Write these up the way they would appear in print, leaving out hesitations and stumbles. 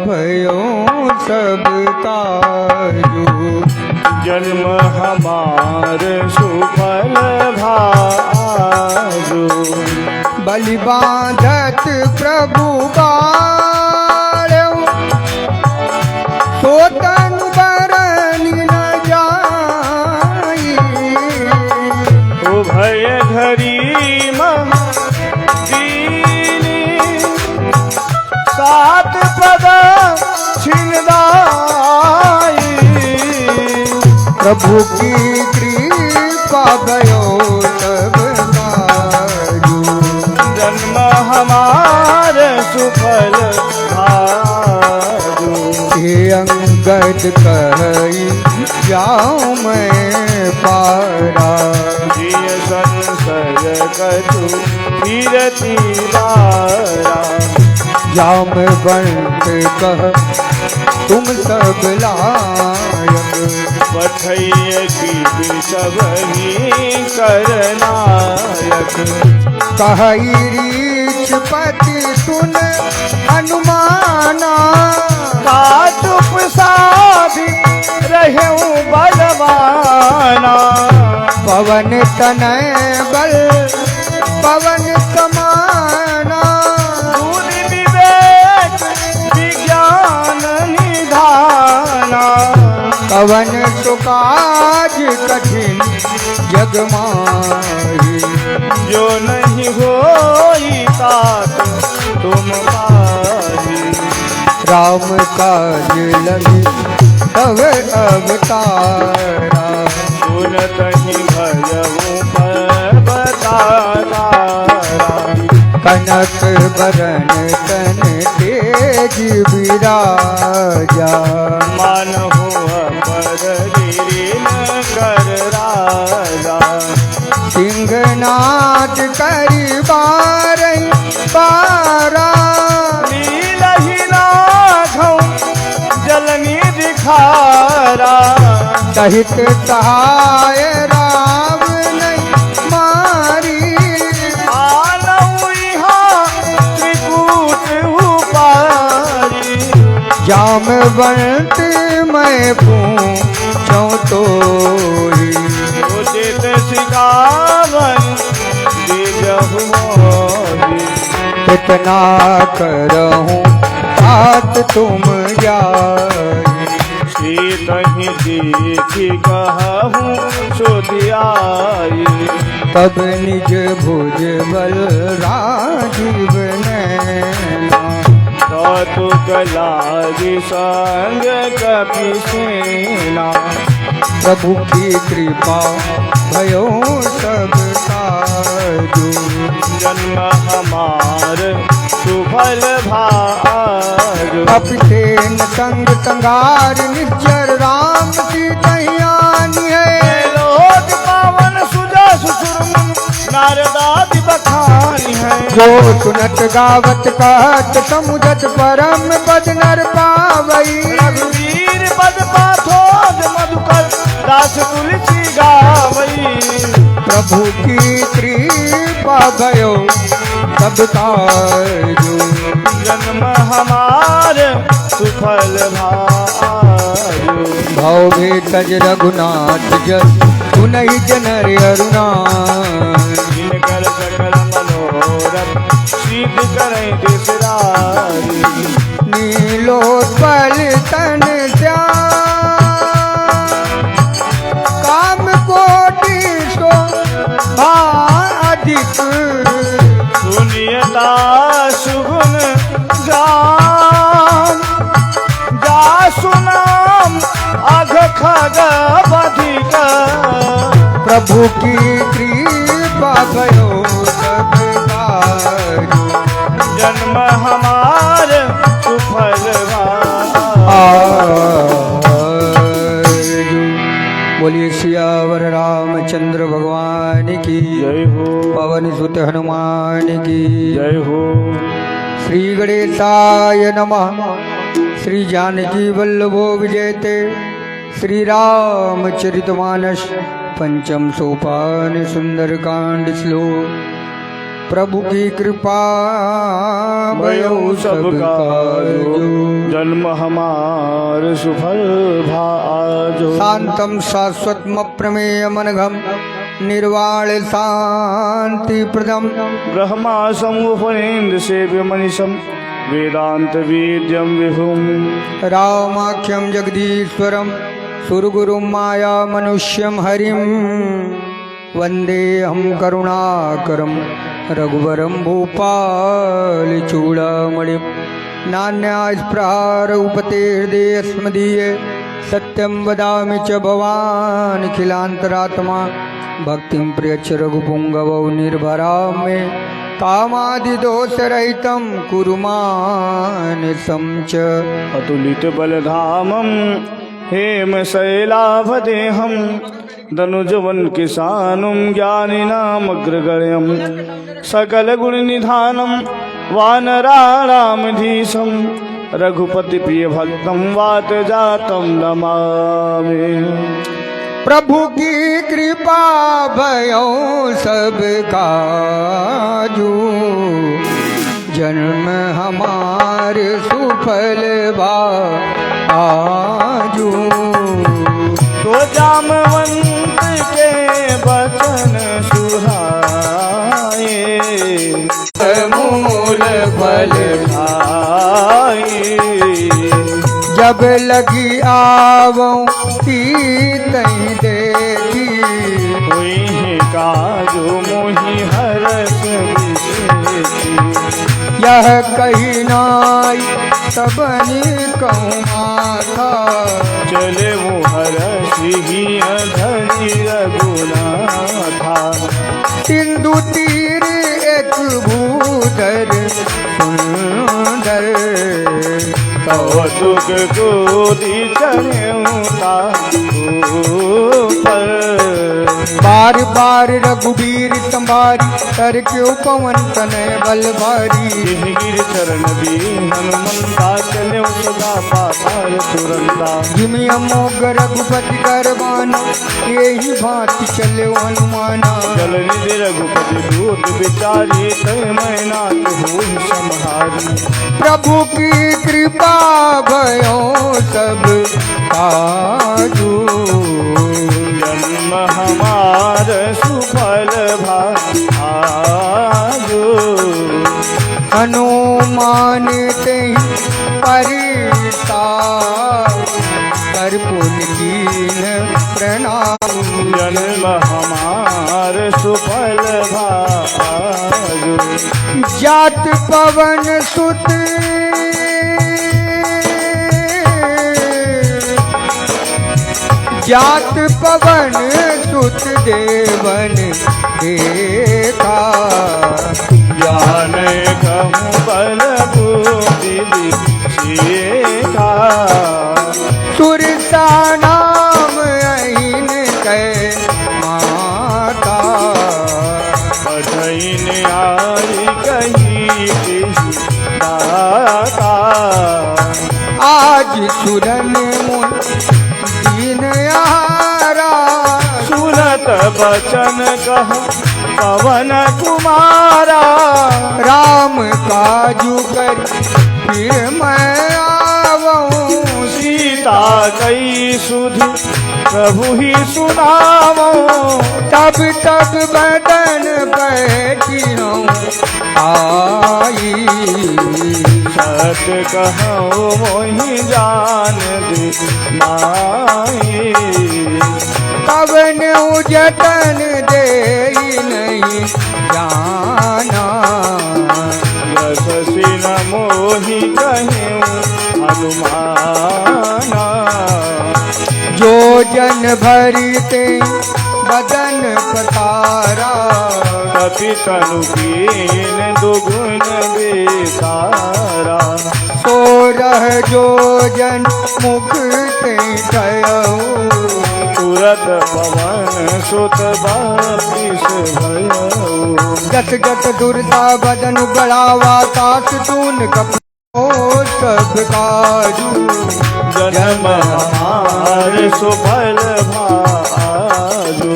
भयो सब काजू। जन्म हमार सुफल भाजू। बलि बांधत प्रभु बाळ्यो, सो तनु बरनि न जाई। उभय धरी दीनी, सात पद छिनदाई। प्रभु की कृपा भयो सब काजू। जन्म हमार सुफल भाजू। हे अंगद कहि जाऊं मैं पारा। जिय संशय कछु कीरति बारा। जामवंत कह तुम सब लायक। पठैय की सबही करनायक। कहई रीछ पति सुन हनुमाना। काचुप साधि रहूं बलवाना। पवन तनय बल पवन समाना। बुद्धि विवेक विज्ञान निधाना। कवन सुकाज कठिन जग माही। जो नहीं होई तात तुम पाही। राम काज लगी तव अवतारा। सुनत ही भयऊ पर्वतारा। कनक बरन तन तेज विराजा। मानहु अपर गिरिन कर राजा। सिंहनाद करि बारहि बारा। लीलहि लाघौ जलनिधि खारा। सहित सहाय राम नहीं मारी। आनऊ इहाँ त्रिकूट उपारी। जामवंत मैं पूछूं तोहि। उचित सिखावन दीजहु मोहि। कितना करहूं तात तुम जाई। सीतहि देखि कहूँ सुधियाई। तब निज भुज बल राजीव नैना। कौतुक लागी संग कपि सेना। प्रभु की कृपा भयो सब काजू। जन्म हमार सुफल भाजू। कपिसेन संग संगार निज्जर राम की कहियानी है। लोक पावन सुजस सुरमुन नारदादि बखानी है। जो सुनत गावत कहत समुझत परम पद नर पावई। रघुवीर पद पाथोज मधुकर दास तुलसी गावई। प्रभु की कृपा भयो सब काजू। जन्म हमार सुफल भाजू। भव भेषज रघुनाथ जस सुनहि जनर अरुणा। जिनकर सकल मनोरथ सिद्ध करें दिसरारी। नीलोत्पल तन श्याम। काम कोटि शोभा अधिक। सुनियता सुगुन जाम। जासु नाम अघ खग बधिक। प्रभु की कृपा भयो सब काजू। जन्म हमार सुफल बोलिए सियावर रामचंद्र भगवान की जय हो। पवन सुत हनुमान की जय हो। श्री गणेशाय नमः। श्री जानकी वल्लभो विजयते। श्री रामचरितमानस पंचम सोपान सुंदरकांड श्लोक। प्रभु की कृपा भयो सब काजू। जन्म हमार सुफल भाजो। शांतम शाश्वतमप्रमेयमनघम निर्वाण शांति प्रदम ब्रह्मा समुपनेन्द्र सेव्य मनीषम वेदांत वेद्यम विभुम। रामाख्यम जगदीश्वरम सुरगुरुम माया मनुष्यम हरिम वंदे हम करुणाकरम रघुवरम भूपाल चूड़ामणि नान्यास्पृहारौपतेर्दे स्मदीये सत्यं वदामि च भवान् खिलान्तरात्मा भक्तिं प्रयच्छ रघुपुङ्गवौ निर्भरा मे कामादिदोषरहितं कुरु मानसं च। अतुलित बलधामं हेमशैलाभदेहं दनुजवन किसानुं ज्ञानिनामग्रगण्यं सकलगुणनिधानं वानराणामधीशं रघुपति प्रिय भक्तं वातजातं नमामि। प्रभु की कृपा भयो सब काजू जन्म हमारे सुफल आजू। तो जामवंत के बचन सुहाए मूल फल खाए। जब लगी आवों तई देखी हुई है काजो मोहि हरस विशेषी। यह कही नाई सबनी कहूँ माथा चले वो हरसी ही अधरी रघुनाथा। सिंधु तीर एक भूधर सुंदर कौतुक गोदी चढ़े ऊपर। बार बार रघुबीर संभारी कर क्यों पवन तनय बल भारी। गिर चरण भी हनुमंता चले सदा पाताल तुरंता। जिमि अमोघ रघुपति करवाना यही भांति चले हनुमाना। जल निधि रघुपति दूत बिचारी तय मैनाथ होई संहारी। प्रभु की कृपा भयो सब काजू जन्म हमार सुफल भाजो। हनुमान ते परिता कर पुण्य कीन प्रणाम। जन्म हमार सुफल भाजो। जात पवन सुत जात पवन सुत देवन देखा। ज्ञान कहूँ बल बुद्धि विशेखा। सुरसा नाम अहिन कै माता। पठैन आई कही दाता। आज सुरन मुन दीन यारा। सुनत बचन कह पवन कुमारा। राम काजू कर फिर मैं आवऊं। सीता कई सुधि प्रभु ही सुनावो। तब तब बदन बैठी हूँ आई। सत कहो मोहि जान दे माई। पवन जतन दे नहीं जाना। यशस्वी न मोहि कहूँ हनुमाना। जो जन भरते बदन पतारा। कपि तनु कीन दुगुन बेसारा। सो रह जो जन मुख ते ठयऊ। तुरत पवन सुत बापिस भयो। जत जत दुर्दा बदन बढ़ावा तास तून कपो सब काजू। जन्म हमार सुफल भाजो।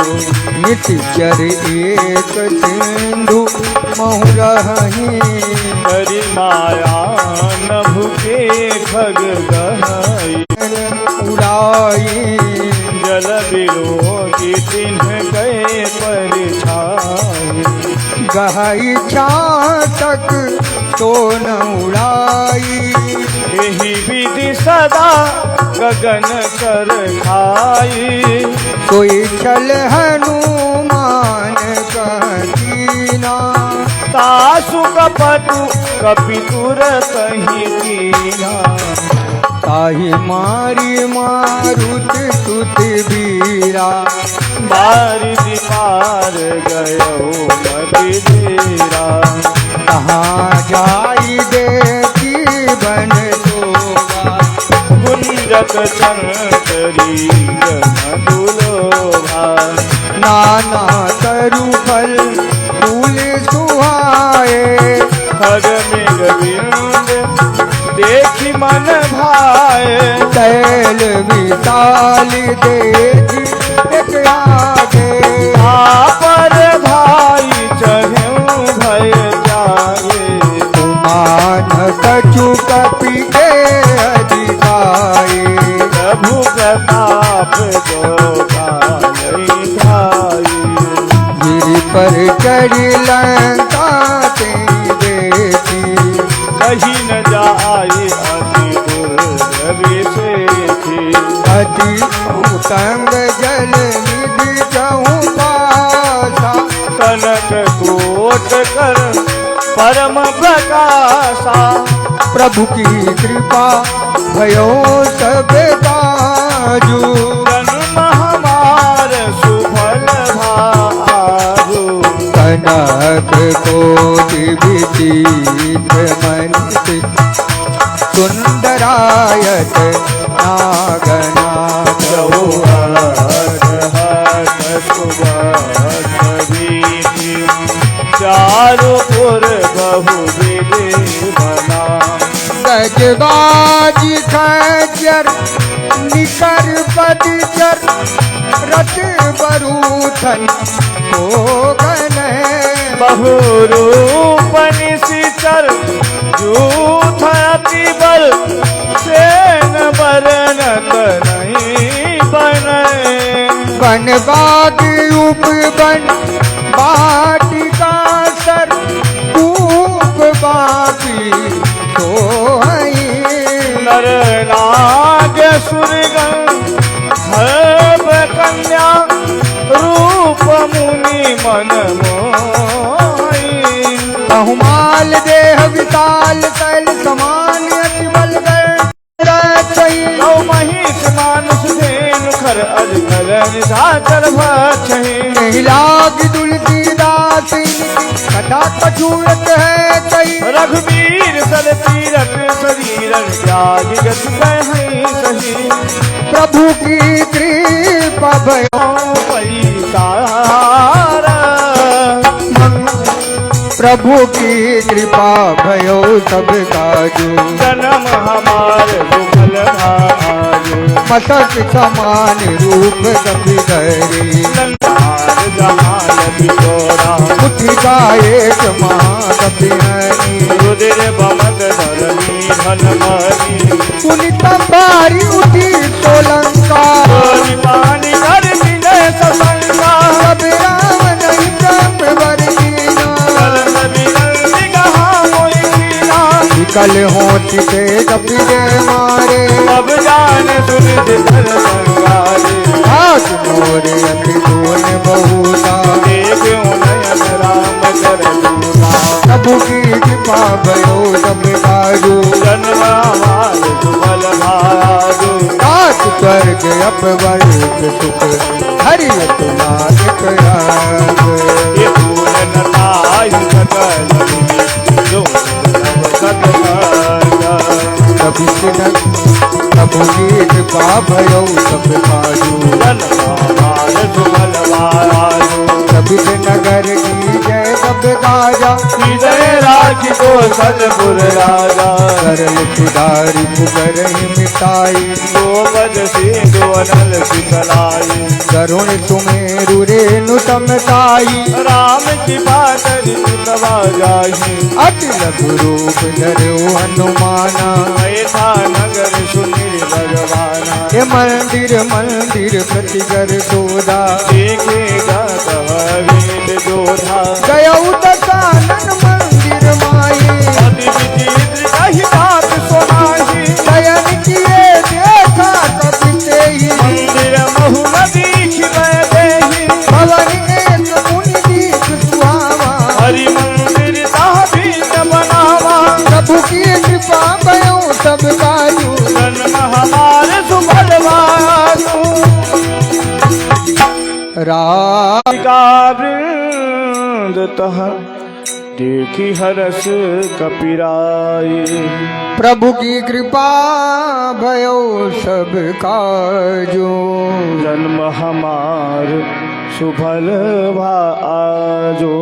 नित्यचर एक सिंधु महुरही करी माया नभ के खग गहई उड़ाई जल विरोगी तिन्ह गए परिछाई गहई छातक तो न उड़ाई यही विधि सदा गगन कर खाई कोई चल हनुमान कहतीना तासु कपटु कपितुर कहीं कीना ताहि मारी मारुत सुत बीरा बारिश पार गयो नदी धीरा कहाँ जाई देखी बन सोगा गुंजत संतरी मधुलोभा नाना तरु फल फूल सुहाए खग मेघ बिंद देखी मन भाए तैल विशाल देखी एक आगे पर भाई चहु भय जाए मान कछु कपि के अधिकाए प्रभु प्रताप गोपालई भाई गिरि पर चढ़ी लंका तेरी बेटी कहीं न जाए अति दुर्गति से थी अति उत्तंग जल निधि कहूँ पासा कनक कोट कर परम प्रकाशा प्रभु की कृपा भयो सब काजू जन्म हमार सुफल भाजु कनक कोटि विचित्र मंत सुंदरायत नागनाथ चारों पुर बहु विधि बना गजबाज खच्चर निकर पदचर रथ बरूथन हो गन बहुरूपन सिचर जूथ अति बल सेन बरनत नहीं बने बन बाग उपवन वाटिका सर कूप बाकी तो नर नाग सुरगण हर्ब कन्या रूप मुनि मन मोहि बहुमाल देह विशाल कैल समान अति बलगर नौ महिष मानुष धेनु खर अजगर निशाचर भक्षहि नहीं लाग तुलसीदास इनकी कथा कछूरत है कई रघुवीर सल तीरथ शरीरन त्याग गति कहीं सही प्रभु की कृपा भयो परितार प्रभु की कृपा भयो सब काजू जन्म हमार सुफल भाजु मस्तक समान रूप कपि धरी संसार जहान बिचोरा मुठि का एक महाकपि हरि रुदिर बमक धरनी धन मरी पुनित बारी उठी तो लंका पानी कर दिले ससंगा सब राम नहीं ब्रह्म वर्गीना विकल होती से कपि दे मारे अब जान सुन धर संगारे हाथ मोरे अति धून बहुता देख नयन राम कर दूता प्रभु की कृपा भयो सब काजू जन्म हमार सुफल भाजु सात स्वर्ग अपवर्ग सुख हरि तुमाग ये पूर्ण ताई सकल जो सब कभी प्रभु की कृपा भयो सब काजू जन्म हमार सुफल भाजु कभी नगर की जय सब गाजा हृदय राखी को सतपुर राजा सरल सुधारी पुगर मिटाई गोपद सिंधु अनल सिखलाई करुण सुमेरु रेणु समताई राम की बात सुतवा जाही अति लघु रूप धरो हनुमाना ऐसा नगर सुनील भगवाना ये मंदिर मंदिर प्रतिगर सोदा देखेगा कवीर जोधा गया दशानन मंदिर माई अति विचित्र कही बात सुनाही शयन किए देखा कपिते ही मंदिर महु दीख मैं देही भवन एक मुनि दीख सुहावा हरि मंदिर साबित बनावा प्रभु की कृपा भयो सब काजू जन्म हमारे सुबलवासु राधिका वृंद तह देखी हरस कपिराई प्रभु की कृपा भयो सब काजू जन्म हमार सुफल आजो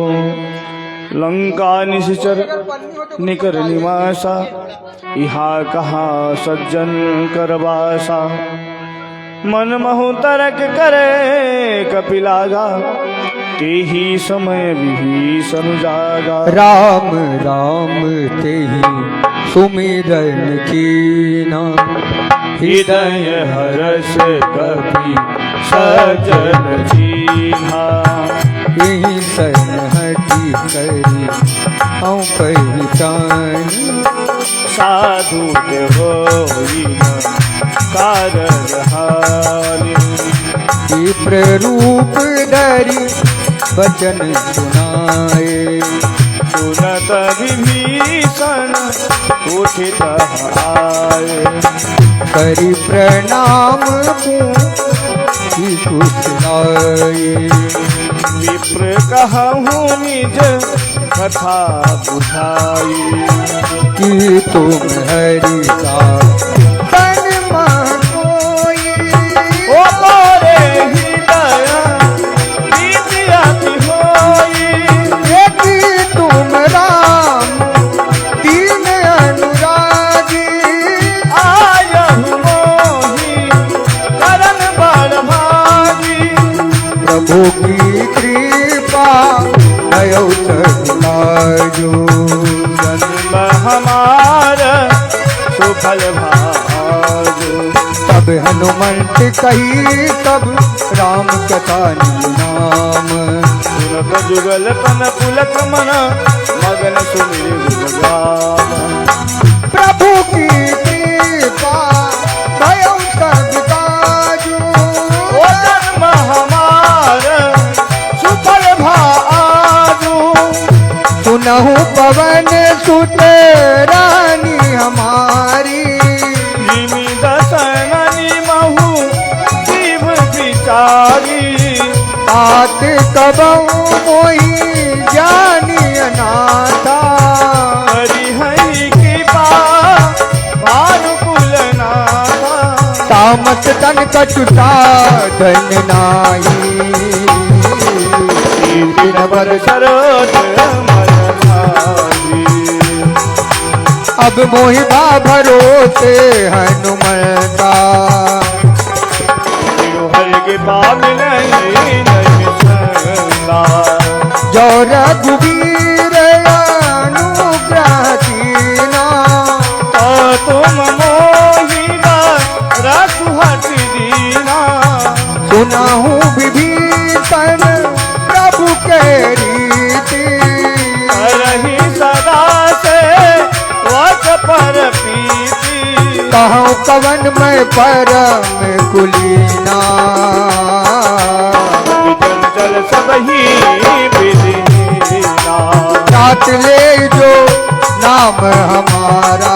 लंका निश्चर निकर निवासा यहाँ कहाँ सज्जन करवासा मन महु तरक करे कपिलागा ते ही समय विभीषण जागा राम राम ते ही सुमिरन कीना हृदय हरस कपि सजन जीहा यही सनहटी करी हम पहचान साधु होई कारहानि प्ररूप धरी वचन सुनाए सुनत विभीषण उठित आए करी प्रणाम पूछी कुशलाए विप्र कहूँ निज कथा बुझाई कि तुम हरि का तन मन कोई ओ मोरे हृदय विद्याति होई कि तुम राम दीन अनुरागी आयहु मोहि करन बड़ भागी प्रभु की कृपा भयो सजो जन्म हमार सुफल भाजो तब हनुमंत कही तब राम कथा नाम सुनत जुगल पन पुलक मन मगन सुमिर भगवान प्रभु की कृपा भयो सब काजू ओ जन्म हमार सुफल भाजो सुनहु पवन सुत रानी हमारी जिमि दशननि महु जीव विचारी बात कबहु मोहि जानी अनाथा हरि हरि कृपा भानुकुल नाथा तामस तन कटुता धन नाही दिन भर सरोज मन भाई अब मोहि बा भरोसे हनुमंता हरि के पाप नहीं संगा जो रघुवीर अनुग्रह कीना तुम मोहिना रघुहट दीना सुनाहु विभीषण प्रभु के रीति रही सदा से वच पर पीती कहूँ कवन में परम कुलीना चंचल सब ही विदीना साथ ले जो नाम हमारा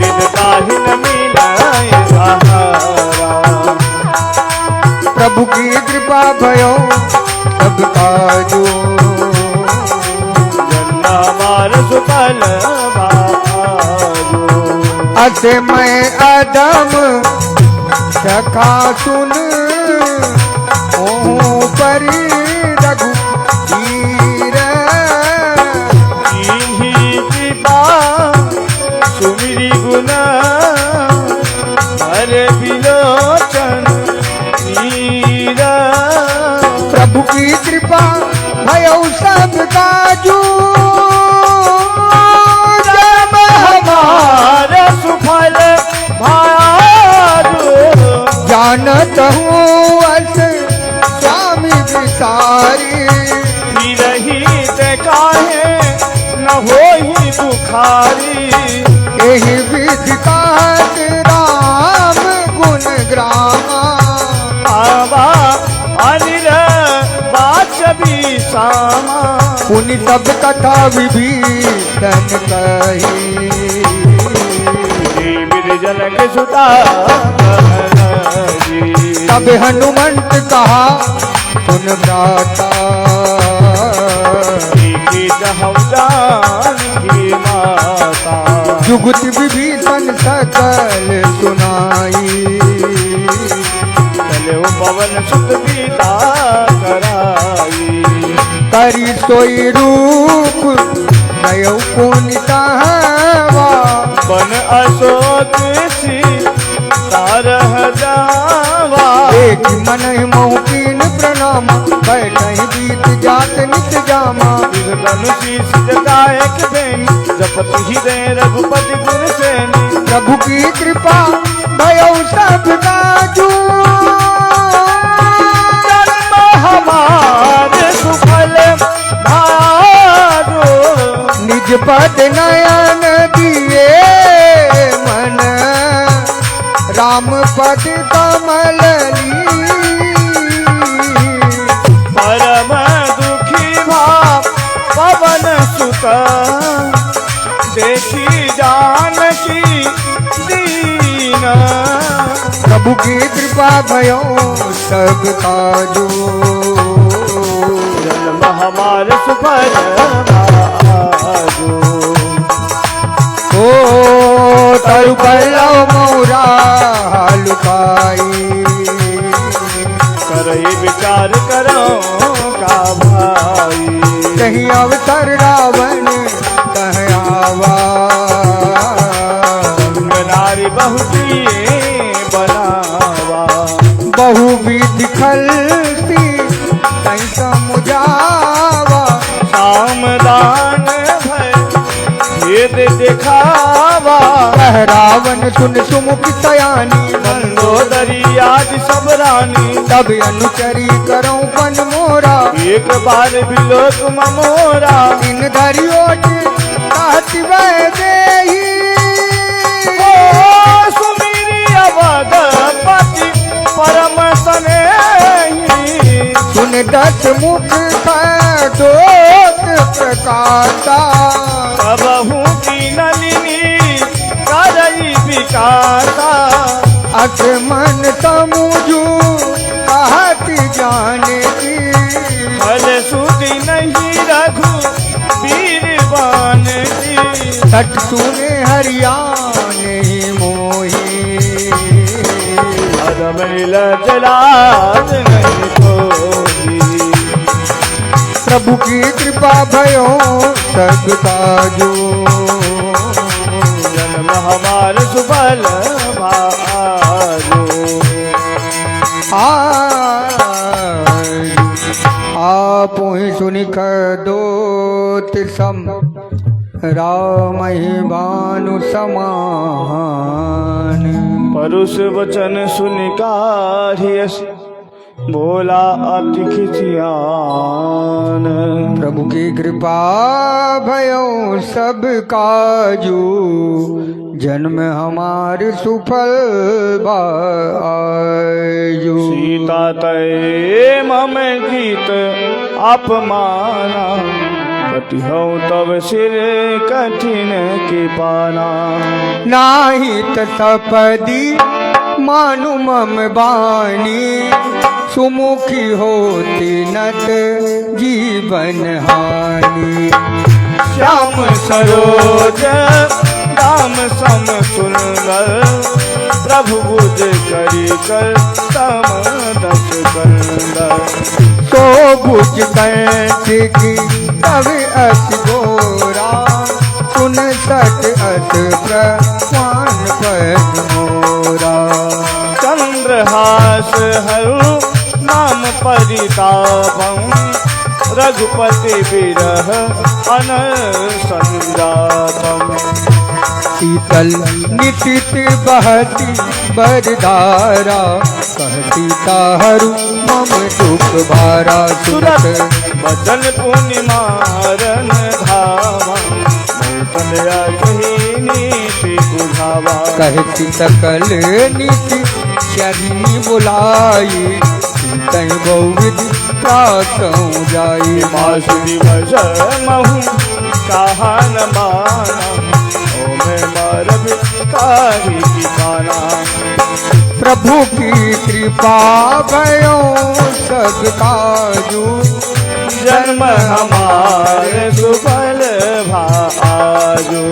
दिन काहि न मिलाए सहारा प्रभु की कृपा भयो सब काजो जन्ना मार सुफल बाजो अस मैं अदम सखा सुन ओहु परि रघु त्रिगुण हरे विलोचन नीरा। प्रभु की कृपा भयो सब काजू, जब हमारा सुफल भारू। जानत हूँ अस स्वामी विसारी, रही काहे न होई बुखारी। यही विधि कात राम गुण ग्रामा, आवा अनिर वाचबी सामा। पुनि सब कथा विभीषण कही, विधि जनक सुता तब हनुमंत कहा सुन भ्राता, की माता। जुगुत विभीषण सकल सुनाई, चले पवन सुत गीता कराई। करी सोई रूप नयौ पुनितावा, बन अशोक सी तारह जावा। एक मन मोह कीन प्रणाम, बैठहि बीत जात नित जामा। धनुषीष जटाए के बेनी, जपत हृदय रघुपति गुण सेनी। प्रभु की कृपा भयो सब काजू, जन्म हमारे सुफल भारू। निज पद नयन दिए मन, राम पद कमल ली। परम दुखी भाव पवन सुत, देखी जानकी दीन। प्रभु की कृपा भयो सब काजू, जन्म हमारे सुफल भारू। ओ तरु पल्लव मौरा लुकाई, करई विचार करो का भाई। कहीं अवसर रावण कह आवा, नारी बहुतिए बनावा। बहु विधि खलती कहीं समुझावा। शाम दान भय भेद दिखावा। कह रावण सुन सुमुख सयानी, मंदोदरी आदि सब रानी। तब अनुचरी करो पन मोरा, एक बार बिलोक ममोरा। इन धरियोट कहति वह देही, ओ सुमिरी अवधपति परम स्नेही। सुन दस मुख दोत प्रकाशा, सबहु की नलिनी करई विकासा। अस मन तमुझू कहत जाने की, फल सुधि नहीं रघु वीरवान की। सट सुने हरियाणे मोही, अदमिल जलाज नहीं कोई। प्रभु की कृपा भयो सब काजू, जन्म हमार सुफल भारू। आप ही सुनिख दोत सम, राम ही भानु समान। परुष वचन सुनिकारियस, बोला अति खिसियान। प्रभु की कृपा भयो सब काजू, जन्म हमार सुफल बाजू। सीता तय मम गीत अपमाना, कति हूँ तब सिर कठिन के पाना। नाही तपदी मानु मम बानी, सुमुखी होती नत जीवन हानि। श्याम सरोज राम सम सुंदर, प्रभु बुझ करी कर तम दस कंदर। तो बुझ कंठ की तब अति गोरा, सुन सत अस प्रवान पद मोरा। चंद्रहास हरु नाम परितापम रघुपति विरह अन संजातम। शीतल निशित बहती बरधारा कहती ताहरू मम दुख भारा। सुरत बचन पुण्य मारन धावा तनया कही नीति बुझावा। कहती सकल नीति शरी बुलाई कहीं बहुविध प्रातों जाई। मासु दिवस महु कहा न माना ओ मैं मारब काही ठिकाना। प्रभु की कृपा भयो सब काजू जन्म हमारे सुफल भाजो।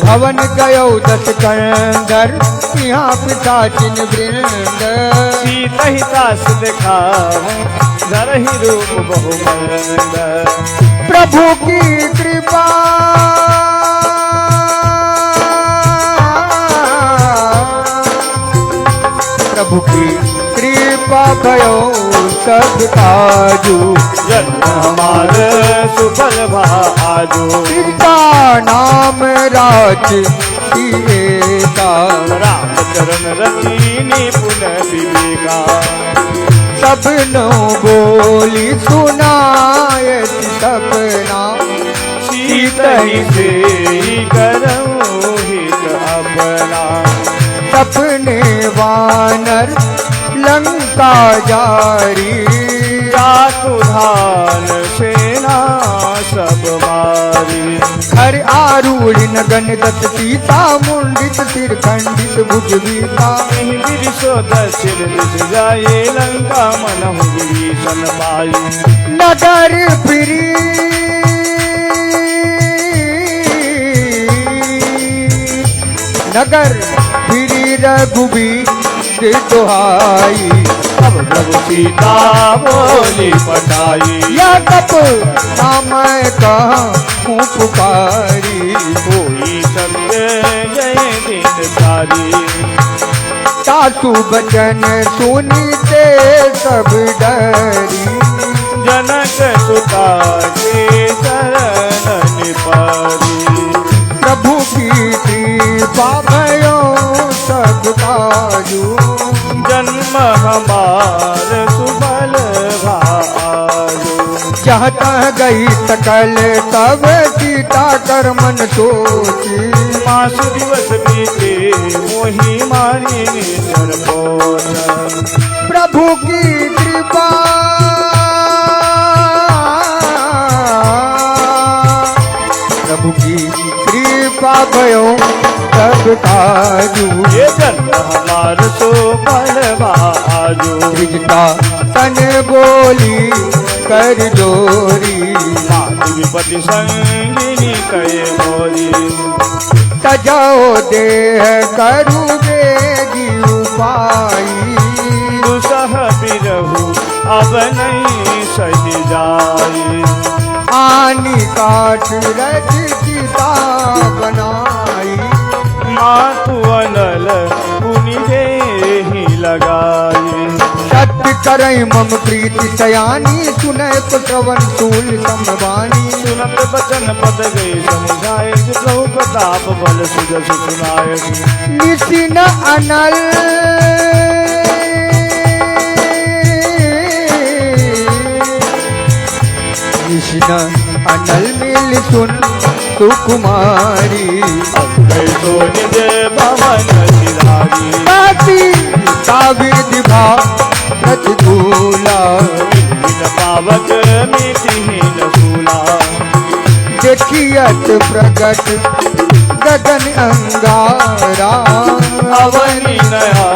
भवन गयो दस कंदर यहाँ पिता चिन वृंद। सीतहितास दिखाऊं धर ही रूप बहुमंद। प्रभु की कृपा प्रभु की कृपा भयो सब काजू जन्म हमारे सुफल भाजो। इनका नाम राज का राम चरण रचीनी पुनः विवेका। सब नो बोली सुनाए सपना शीत ही से करऊं हित अपना। सपने वानर लंका जारी चातुधान सेना सब मारी। हर आरूढ़ नगन दत्त सीता मुंडित सिर खंडित भुजबीता। विरिशो दशिर दिश जाए लंका मनहु विभीषण पाई। नगर फिरी नगर फिरी रघुबीर दुहाई। अब प्रभु सीता बोली पटाई। या कप नाम कहूँ पुकारी कोई सत्य जय दिन सारी। सासु बचन सुनीते सब डरी जनक सुता के चरण पारी। प्रभु की कृपा भयो सब काजू जन्म हमार सुफल भाजो। जहाँ तह गई सकल तब सीता कर मन सोची। मासु दिवस बीते मोही मारी निश्चर पोषण। प्रभु की कृपा प्रभु की कृपा भयो सब काजू ये जन्म हमार सुफल भाजो। त्रिजटा तन बोली कर जोरी मातु विपति संगिनी कहे मोरी। सजाओ देह करू बेगी उपाई दुसह बिरहु अब नहीं सही जाई। आनी काट रच सीता बनाई मातु अनल पुनि देहि लगाई। सत्य करई मम प्रीति सयानी सुनय कुटवन सूल समवानी। सुनत बचन पद गए समुझाए प्रभु प्रताप बल सुजस सुनाए। निशिन अनल निशिन अनल मिल सुन सुकुमारी। तो निज भवन सिधारी। ताती साविधि भाव प्रतिकूला पावक मीठहीन सूला। देखियत प्रगट गगन अंगारा अवनी नया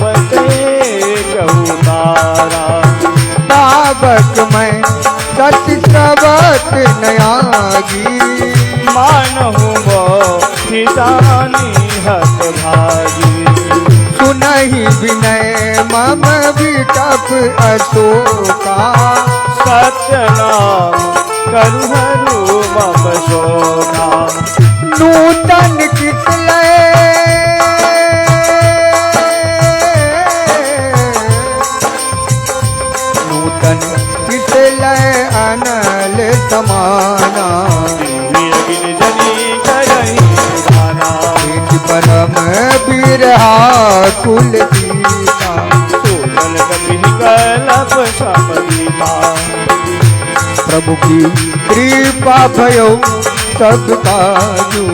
बते कहू तारा। पावक मैं सत्य प्रवत नयागी मानहु मो हितानी हत भागी। सुनहि विनय मम विटप अशोका सत्य नाम करु हरु मम शोका। नूतन कितले नूतन कितले अनल समाना एक परम बिरहा कुल सीता प्रभु की कृपा भयो सब काजू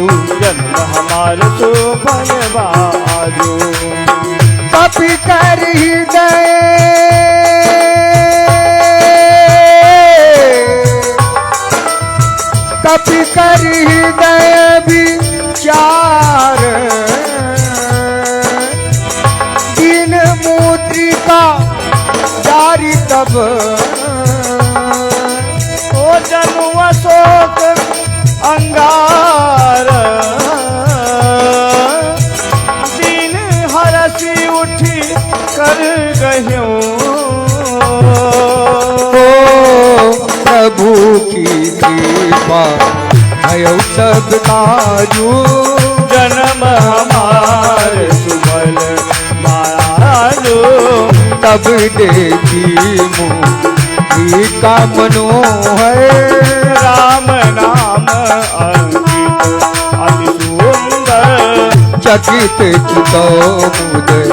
जन्म हमार शोभन बाजू कपि कर हृदय कपि कर हृदय विचार दीन मुद्रिका जारी तब ओ जनु अशोक अंगार दीन हरसी उठी कर गयो प्रभु की कृपा भयो सब काजू जन्म हमार सुबल मायालू तब देखी मोही का मनोहर राम नाम अंकित अति सुंदर चकित चितो मुदय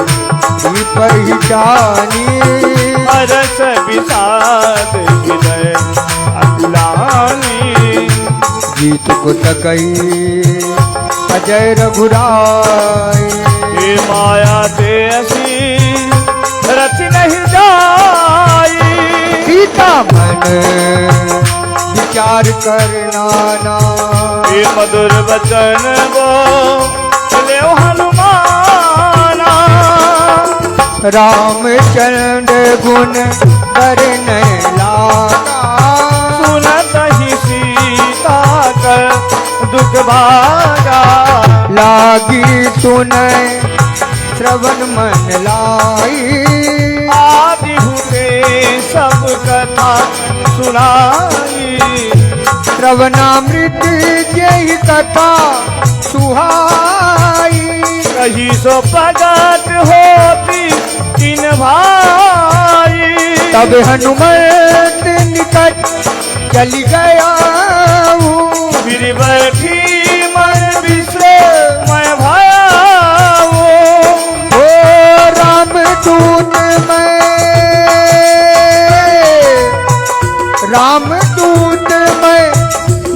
की पहचानी अरस विषाद हृदय अकुलानी गीत को तकई अजय रघुराई हे माया ते असी रच नहीं जाई सीता मन विचार करना ना हे मधुर वचन वो ले हनुमाना रामचंद्र गुण करने लागा सुनत ही सीता कर दुख भागा लागी सुने श्रवण मन लाई आदि हुए सब कथा सुनाई श्रवणामृत जय कथा सुहाई कही सो प्रगट होती तीन भाई तब हनुमत निकट चली गया फिर बैठी मन विश्व मैं भाया ओ राम दूत मैं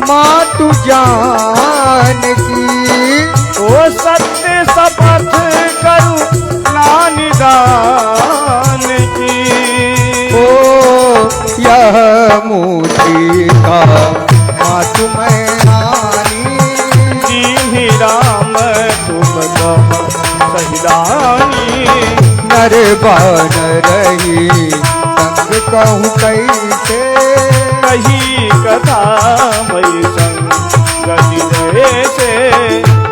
मातु जान की ओ सत्य शपथ करूं नानिदान की ओ यह मूर्तिका मातु मैं रानी जी राम तुम गम सहिदानी नर बन रही संग कहूँ कैसे कही कथा मई संग गति जैसे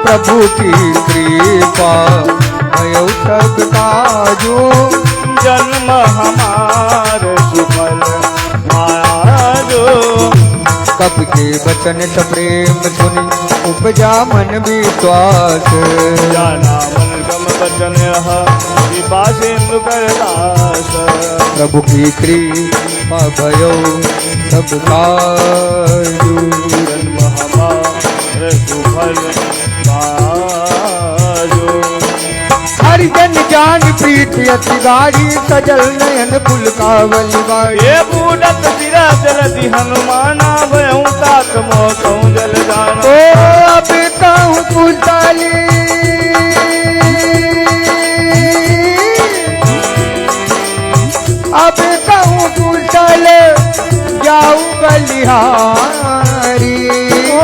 प्रभु की कृपा भयो सब काजू जन्म हमार सुफल मायाजो कब के वचन सप्रेम सुनी उपजा मन विश्वास जाना मन गम बचन कृपा सिंधु करदास प्रभु की कृपा भयो सब काजू जन्म हमार सुफल मायाजो हरिजन जान प्रीत अति गाड़ी सजल नयन पुलकावली बाड़ी ये बूढ़त सिरा जलधि हनुमाना भयऊ तात मोकऊ जल जाना ओ अब कहूँ कुशली अब कहूँ कुशल जाऊ बलिहारी ओ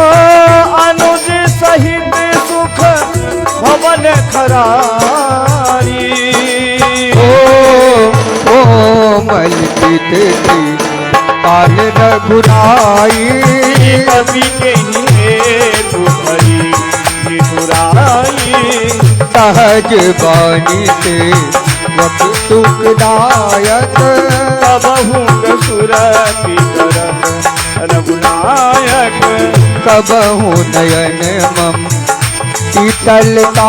अनुज सहित सुख भवन खरारी ओ मलकित की काल रघुराई कवि के ही तू भरी ठुराई सहज बानी से सेवक सुखदायक कबहू सुरति करत रघुनायक कबहू नयन मम शीतलता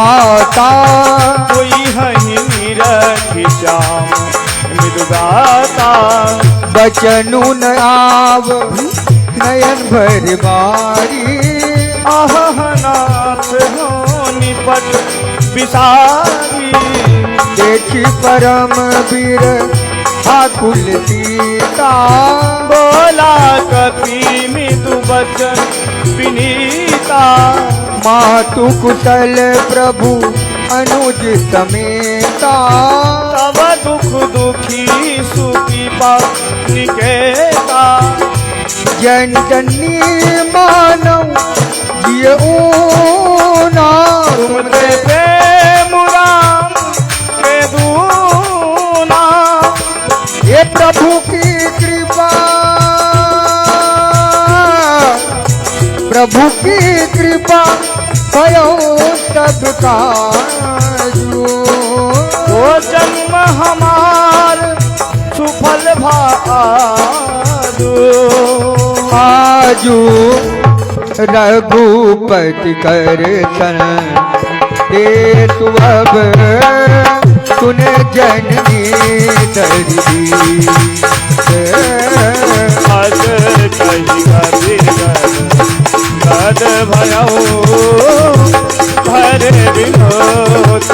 कोई हहि निरखि श्याम मृदुगाता बचनु न आव नयन भर बारी आह नाथ हो निपट विसारी देखी परम वीर आकुल सीता बोला कपि मृदु बचन विनीता मातु कुशल प्रभु अनुज समेता तब दुख दुखी सुखी निकेता जन जननी मानव जियऊना तुम ते प्रेम राम के दूना ये प्रभु की कृपा प्रभु की कृपा भयो सब काजू वो जन्म हमार सुफल भादो आजू रघुपति कर सन दे तु अब सुन जननी दर्दी अज कही गद भयो भर विनोद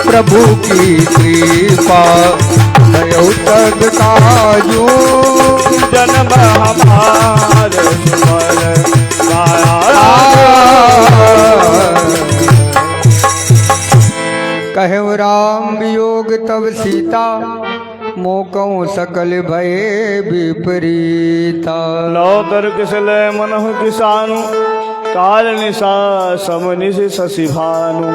प्रभु की कृपा भयो सब काजू जन्म हमार सुमर कहु राम वियोग तब सीता मोकऊ सकल भये विपरीता लो तर किसल मनहु किसानु काल निशा समनिश शशि भानु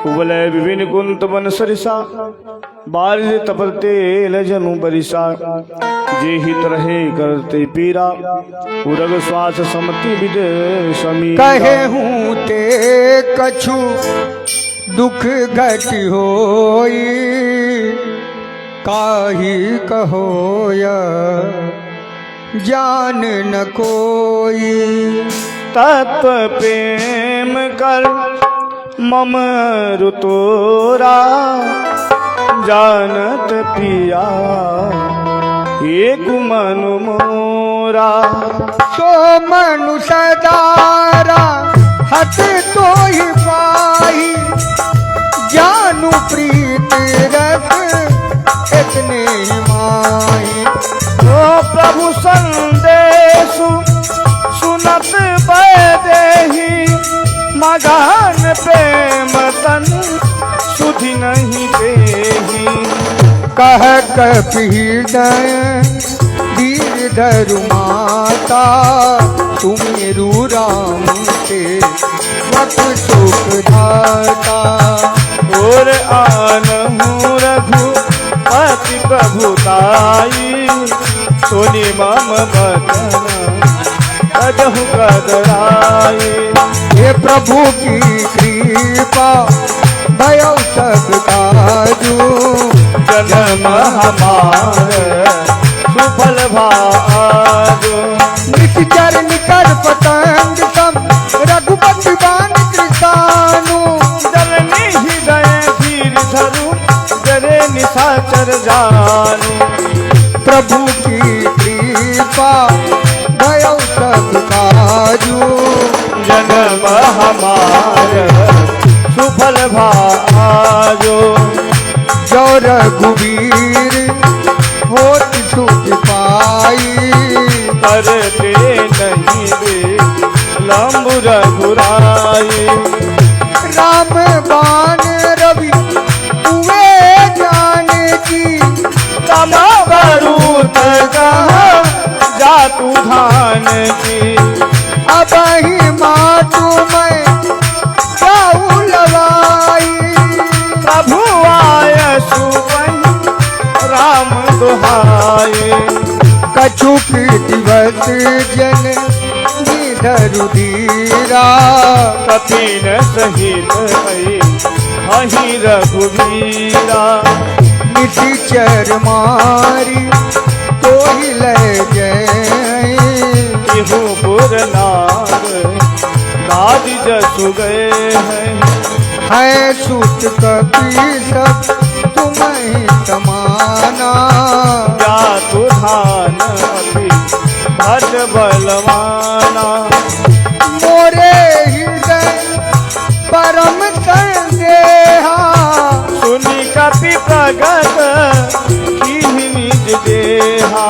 कुबल विभिन्न कुंत बन सरिसा बारिश तपते लजनु बरिसा जे हित रहे करते पीरा उरग श्वास समति विद समी कहे हूँ ते कछु दुख घट होई काही कहोय जान न कोई तत्व प्रेम कर मम रुतोरा जानत पिया एक मनु मोरा सो मनु सदारा हत तो ही पाही जानू प्रीत रस इतने ही माही ओ प्रभु संदेशु सुनत बैदेही मगान प्रेम तन सुधि नहीं देही कह कपीदय धीर धरु माता तुमेरु राम से वक सुख दाता और आनहु रघु पति प्रभुताई सोनी मम बदन अजहु कदराई हे प्रभु की कृपा भयो सब काजू जन्म हमार सुफल भाजो निचर निकर पतंग सम रघुपति बान कृष्णानु जलनी हृदय धीर धरु जरे निशाचर जानू प्रभु की कृपा भयो सब काजू जन्म हमार सुफल भाजो जो रघुवीर होत सुख पाई करते नहीं दे लंबु रघुराई राम बाण रवि हुए जान की तमावरूत कहाँ जातु धान की अब ही मातु मैं जाऊ लवाई प्रभु आय सुबह राम दुहाए कछु दिवस जन निधरु धीरा कठिन सहित अहि रघुवीरा निशिचर मारी तो ही ले जय केहू पुर नार दादी जसु गए हैं है सूत कपि सब तुम्हें समाना क्या तुधान अभी भज बलवाना मोरे हृदय परम संदेहा सुनी कपि प्रगट की निज देहा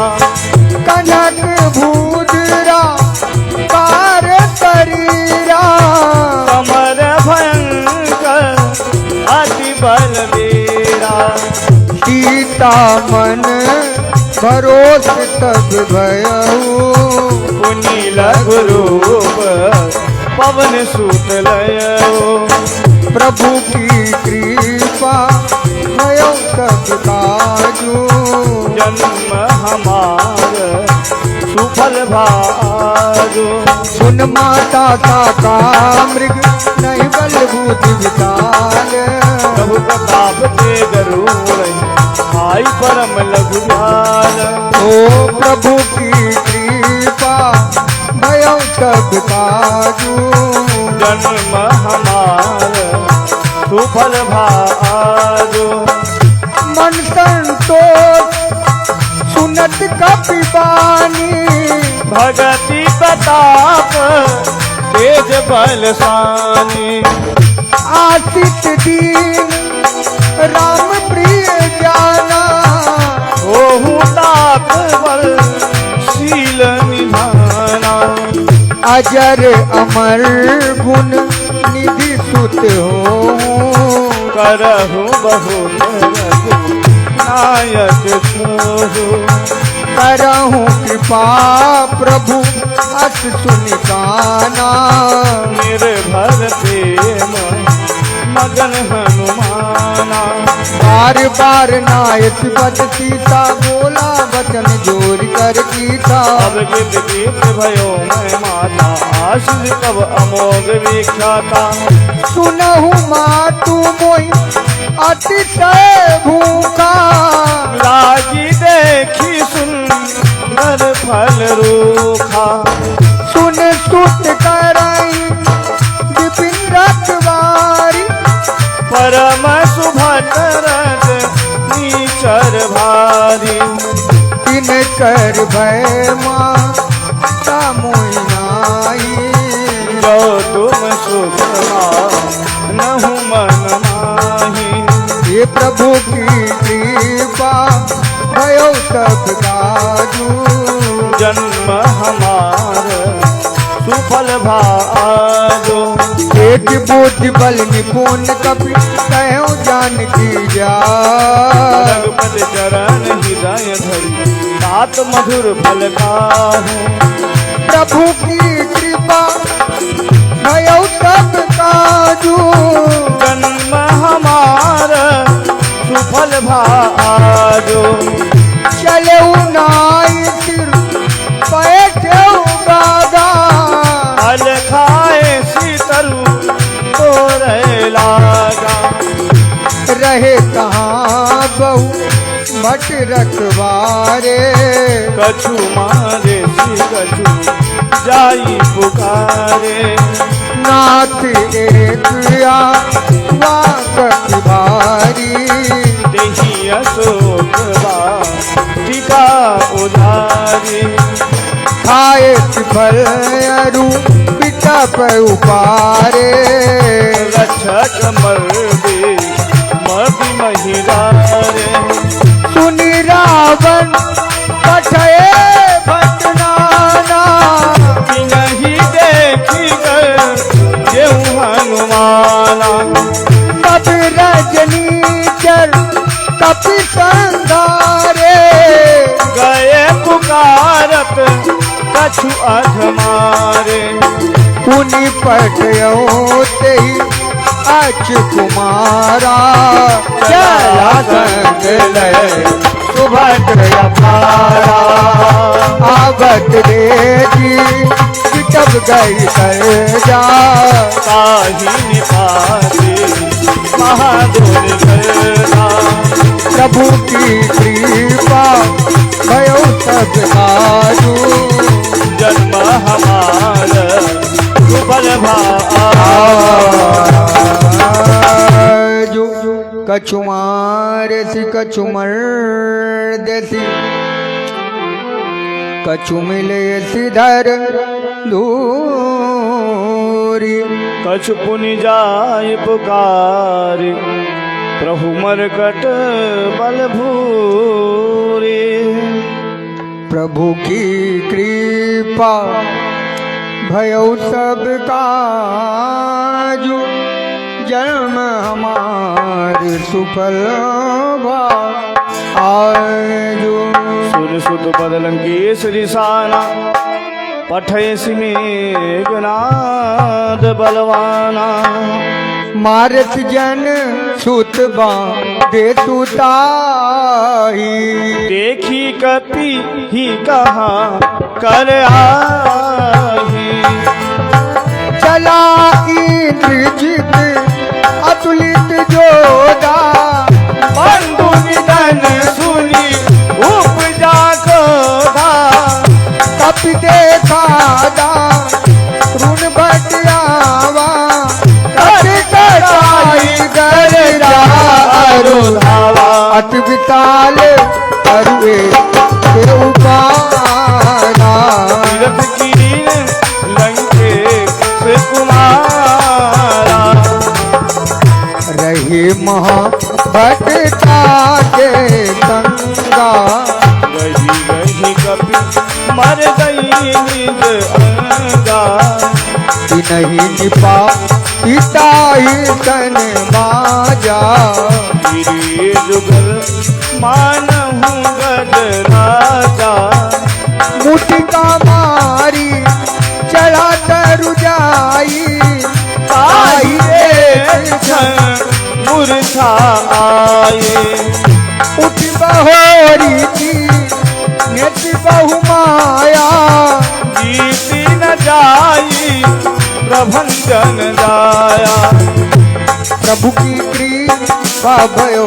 कनक भूदरा कार शरीरा कमर भयंकर अति बलबीरा सीता मन भरोस तब भयऊ पुनि लघु रूप पवन सुत लयो प्रभु की कृपा भयो तब काजू जन्म हमार सुफल भाजो सुन माता का मृग नहीं बलभूत विशाल प्रभु प्रताप ते गरुड़ आई परम लघु भाल ओ प्रभु की कृपा भयो तब काजू जन्म हमार सुफल भाजो मन संतोष सुनत कपिबानी भगति प्रताप तेज बलसानी आशित दीन राम प्रिय जाना ओहु ताप बल शील निधाना अजर अमर गुण निधि सुत हो करहु बहुत रघु नायक सोहु करहूँ कृपा प्रभु अस सुनिकाना निर्भर प्रेम मगन हनुमाना बार बार नायक पद सीता बोला वचन जोर कर गीता अब गित गीत भयो मैं माता आशीष कब अमोघ विख्याता सुनहु मातु मोहि अतिशय भूखा लागी देखी सुंदर फल रूखा सुन सुत कराई विपिन रखवारी परम सुभद्र नीचर भारी दिन कर भय माता मोहिनाई जो तुम सुखमा नहु मन माही ये प्रभु की कृपा भयो सब काजू जन्म हमार सुफल भाजो एक बुद्धि बल निपुण कपि कहो जान की जा रघुपति चरण हृदय धरि तात मधुर फल खाहु प्रभु की कृपा भयो सब काजू जन्म हमार सुफल भाजो चले नाई सिर बैठे गागा फल खाए शीतलु तोरे लागा रहे कहाँ बहु भट रखवारे कछु मारे सी कछु जाई पुकारे नाथ एक वाक भारी देही अशोक बा टीका उधारी खाए फल अरु पिता पर उपारे रक्षक मर्दे मर्दी महिरारे सुनि रावण पठये भटनाना नहीं देखी कर जेऊ हनुमाना तब रजनी चर कपि संधारे गए पुकारत कछु अधमारे पुनि पठयो तेहि अच कुमारा चला संग लय सुभद्र अपारा आवत देखी तब गई कर जा ताही निपाते महादुर्गता प्रभु की कृपा भयो सब काजू जन्म हमार सुफल जो कछुमार सी कछुमर देसी कछु मिले सिधर दूरी कछु पुनि जाय पुकार प्रभु मरकट बल भूरे प्रभु की कृपा भयो सब काजू जन्म हमार सुफल भा आजू सुर सुत बदलंकेसरी साना पठयसि मेघनाद बलवाना मारत जन सुतबा दे सुताही देखी कपि ही कहाँ कर आही चला इंद्रजित अतुलित जोदा बंधु निधन सुनी उपजा क्रोधा कपि देखा दा ऋण बटियावा कपि कटाई कर धावा अति विताल अरुए के उपाना तीरथ की लंके से कुमारा रही महाभटता के गंगा गही गही कपि मर गई निज अंगा नहीं निपा पिताई तन बाजा गिरे जुगल मानहु गज राजा मुटिका मारी चढ़ा तरु जाई आई मूर्छा आए उठ बहोरी की नेत बहु माया जीती न जाई प्रभंजन जाया प्रभु की कृपा भयो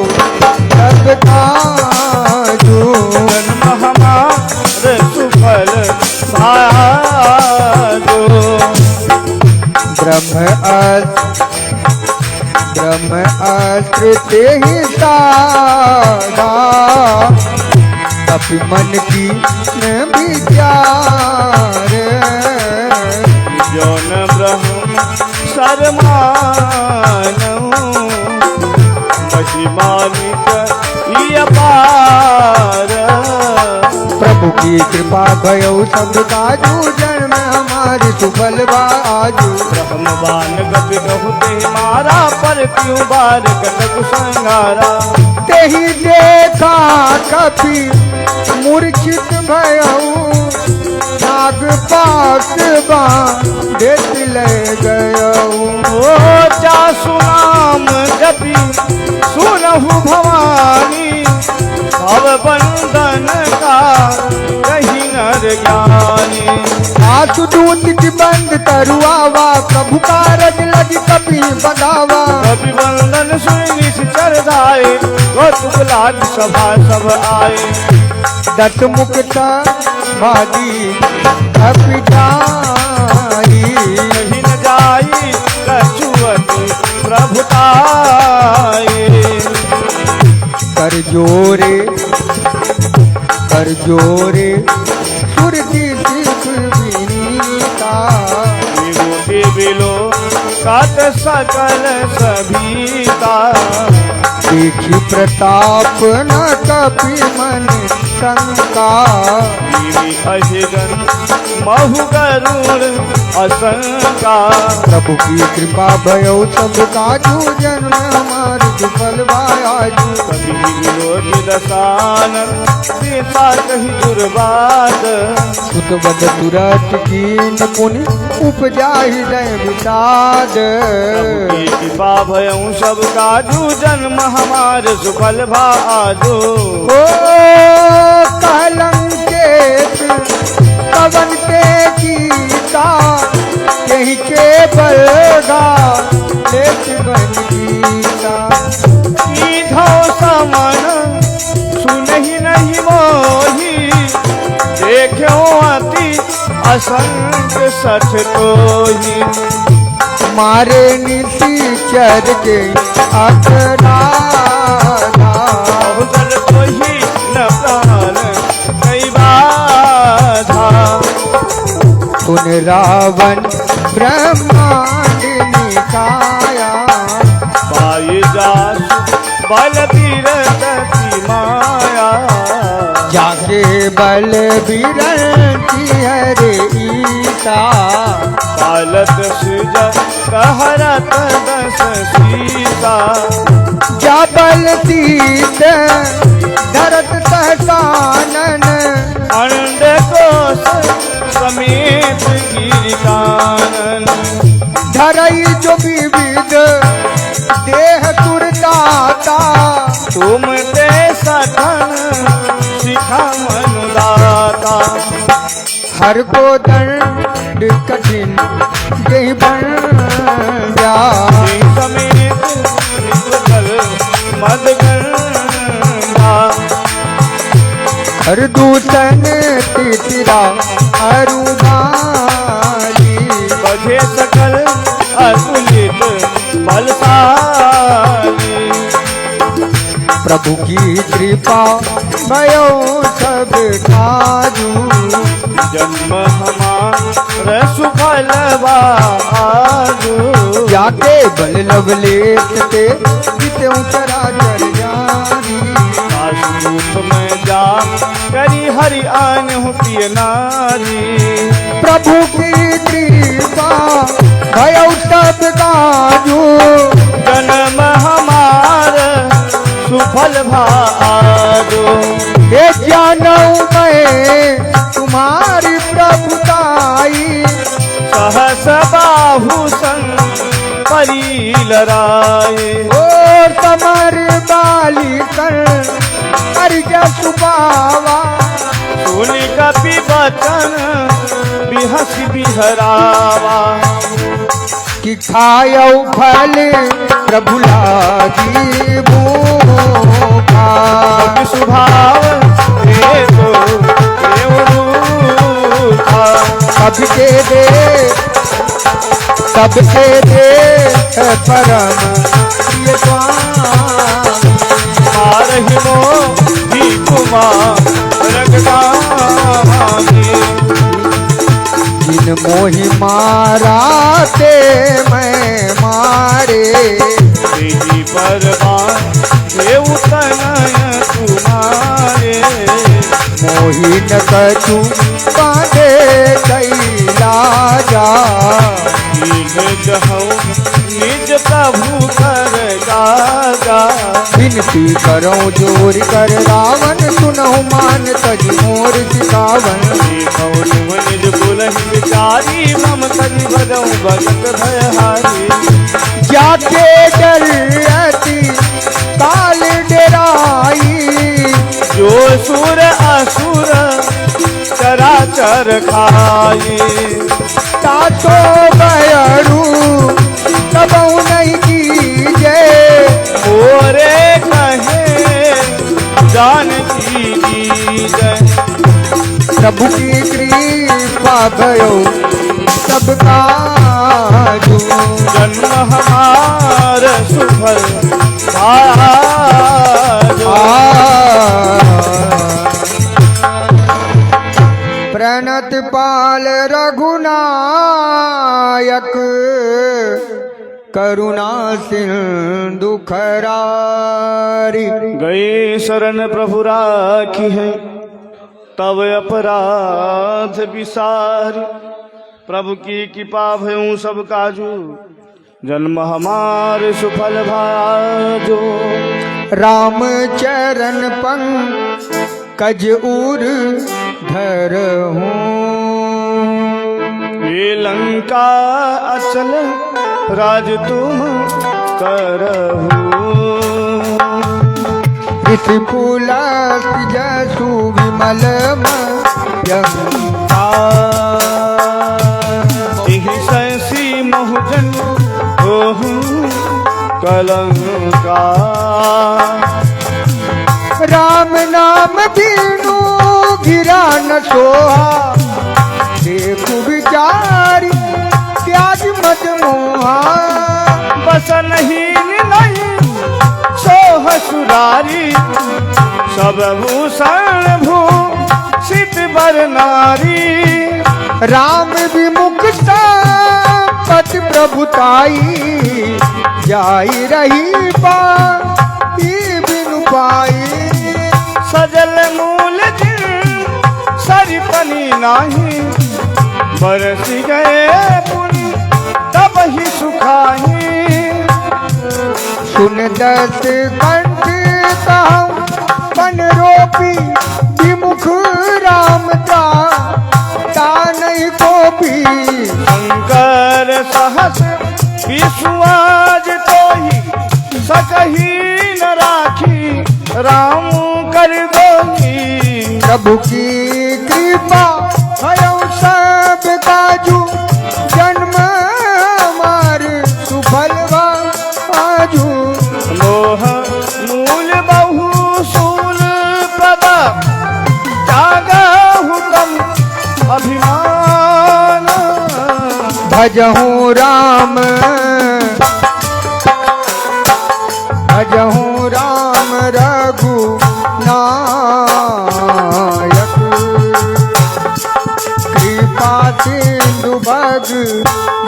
सब काजू जन्म हमार सुफल भाजो ब्रह्म अस्त्र ते ही साधा अपि मन की विचार जौन ब्रह्म शरमानौ महिमानिक ही अपार प्रभु की कृपा भयो सब काजू जन्म हमारी सुफल बाजू ब्रह्मवान कपि कहते मारा पर क्यों बार कटक संगारा तेहि देखा कपि मूर्छित भयऊ नाग पास देत ले गयऊ ओ चासु नाम जपि सुनहु भवानी भव बंधन का कहीं नर ज्ञानी आसुदूत की बंद तरुआवा प्रभु का रज लज कपि बंधावा कपि बंधन सुनि चर धाये गौतुलाद सभा सब आए दस मुक्ता भादी अपितारी कहीं न जाई कछुअत प्रभुताए कर जोरे सुर की सिख विनीता विभूति बिलो कात सकल सभीता देखी प्रताप न कपि मन शंका जीवी अहिरन महु गरुड़ असंका। प्रभु की कृपा भयो सब काजू जन्म हमार विफल भायाजू। कभी विरोधी दशानन सीता कही दुर्वाद। सुत बद तुरत कीन पुनि उपजा हृदय विषाद। प्रभु की कृपा भयऊ सब काजू जन्म हमार सुफल भाजो। ओ कलंकेत पवन के गीता यही के बलगा लेत बन गीता। सीधो समन सुनहि नहीं मोही देखो अति असंख्य सठ तोही। मारे नीति चर के अकराधा। बहुतर तोही न प्राण कई बाधा। सुन रावण ब्रह्मांड निकाया। पाई जास बल बीरती माया। जाके बल बिरंती हरे ईसा। पालत सृज कहरत दस सीता। जाबल सीत धरत सहसानन। अंड कोश समेत गिरिकानन। धरई जो विविध देह तुरदाता। तुम ते सधन शिखा मनुदाता। हर को दंड कठिन यही बन जा। समेत निकल मदगंगा। हर दूतन तितरा अरुबाली। बजे सकल अतुलित बलशाली। प्रभु की कृपा भयो सब काजू। जन्म हमार सुफल बाजू। जाके बल लवलेत ते जिते चराचर जानी। काशरूप में जा करी हरि आन पिय नारी। प्रभु की कृपा भयो सब काजू। जन्म हमार सुफल भाजो। हे जानू मैं तुम्हारी प्रभुताई। सहस बाहु संग परी लराए। और समर बाली कर अर्ज सुबावा। सुन कपि बचन बिहस बिहरावा। कि खायो फल प्रभु लागी भूखा। स्वभाव हे तो रूठा। सबके दे परम प्रिय स्वामी। मारहि मोहि कुमार रगदानी। जिन मोहि मारा ते मैं मारे। तेहि परवान देव तनय तुम्हारे। मोहि न कछु बांधे कैला जा। निज हऊँ निज प्रभु कर गागा। विनती करो जोर कर रावण सुनहु मान तज मोर सिकावन। निज बुलहि विचारी मम तज भजऊ भगत भयहारी। जाके डरती काल डराई। जो सुर असुर चराचर खाई। तातो बयरू तबऊ नहीं कीजे। मोरे कहे जानकी जय। प्रभु की कृपा भयो सब काजू। जन्म हमार सुफल भाजो। प्रणत पाल रघुनायक करुणा सिंधु खरारी। गए शरण प्रभु राखी है तब अपराध विसार। प्रभु की कृपा भयूं सब काजू, जन्म हमारे सुफल भाजो। राम चरण पंकज उर धरहूं, ये लंका अचल राज तुम करहु। ऋषिकुला जसु विमल मयंका, सैसी बहुजन ओहु कलंका। राम नाम बीनु गिरा न सोहा, देखु विचारी त्याग मत मोहा। बसन हीन नहीं सोह सुरारी, सब भूषण भूषित बर नारी। राम विमुख पति प्रभुताई, जाई रही पाई बिनु पाई। सजल मूल जिन सरिपनी नाही, बरस गए पुनि तब ही सुखाही। सुन दस कंठ कहूँ बन रोपी, विमुख राम नहीं कोपी। शंकर सहस विश्वाज तो ही सकही न राखी, राम कर दोही। प्रभु की कृपा भयउ सब काजू, जन्म हमारे सुफल बाजू। मोह मूल बहु सूल प्रदा, त्यागा हुकम अभिमान। भजहूँ राम भजहूँ राम रघु नायक, कृपा सिंधु भगवान।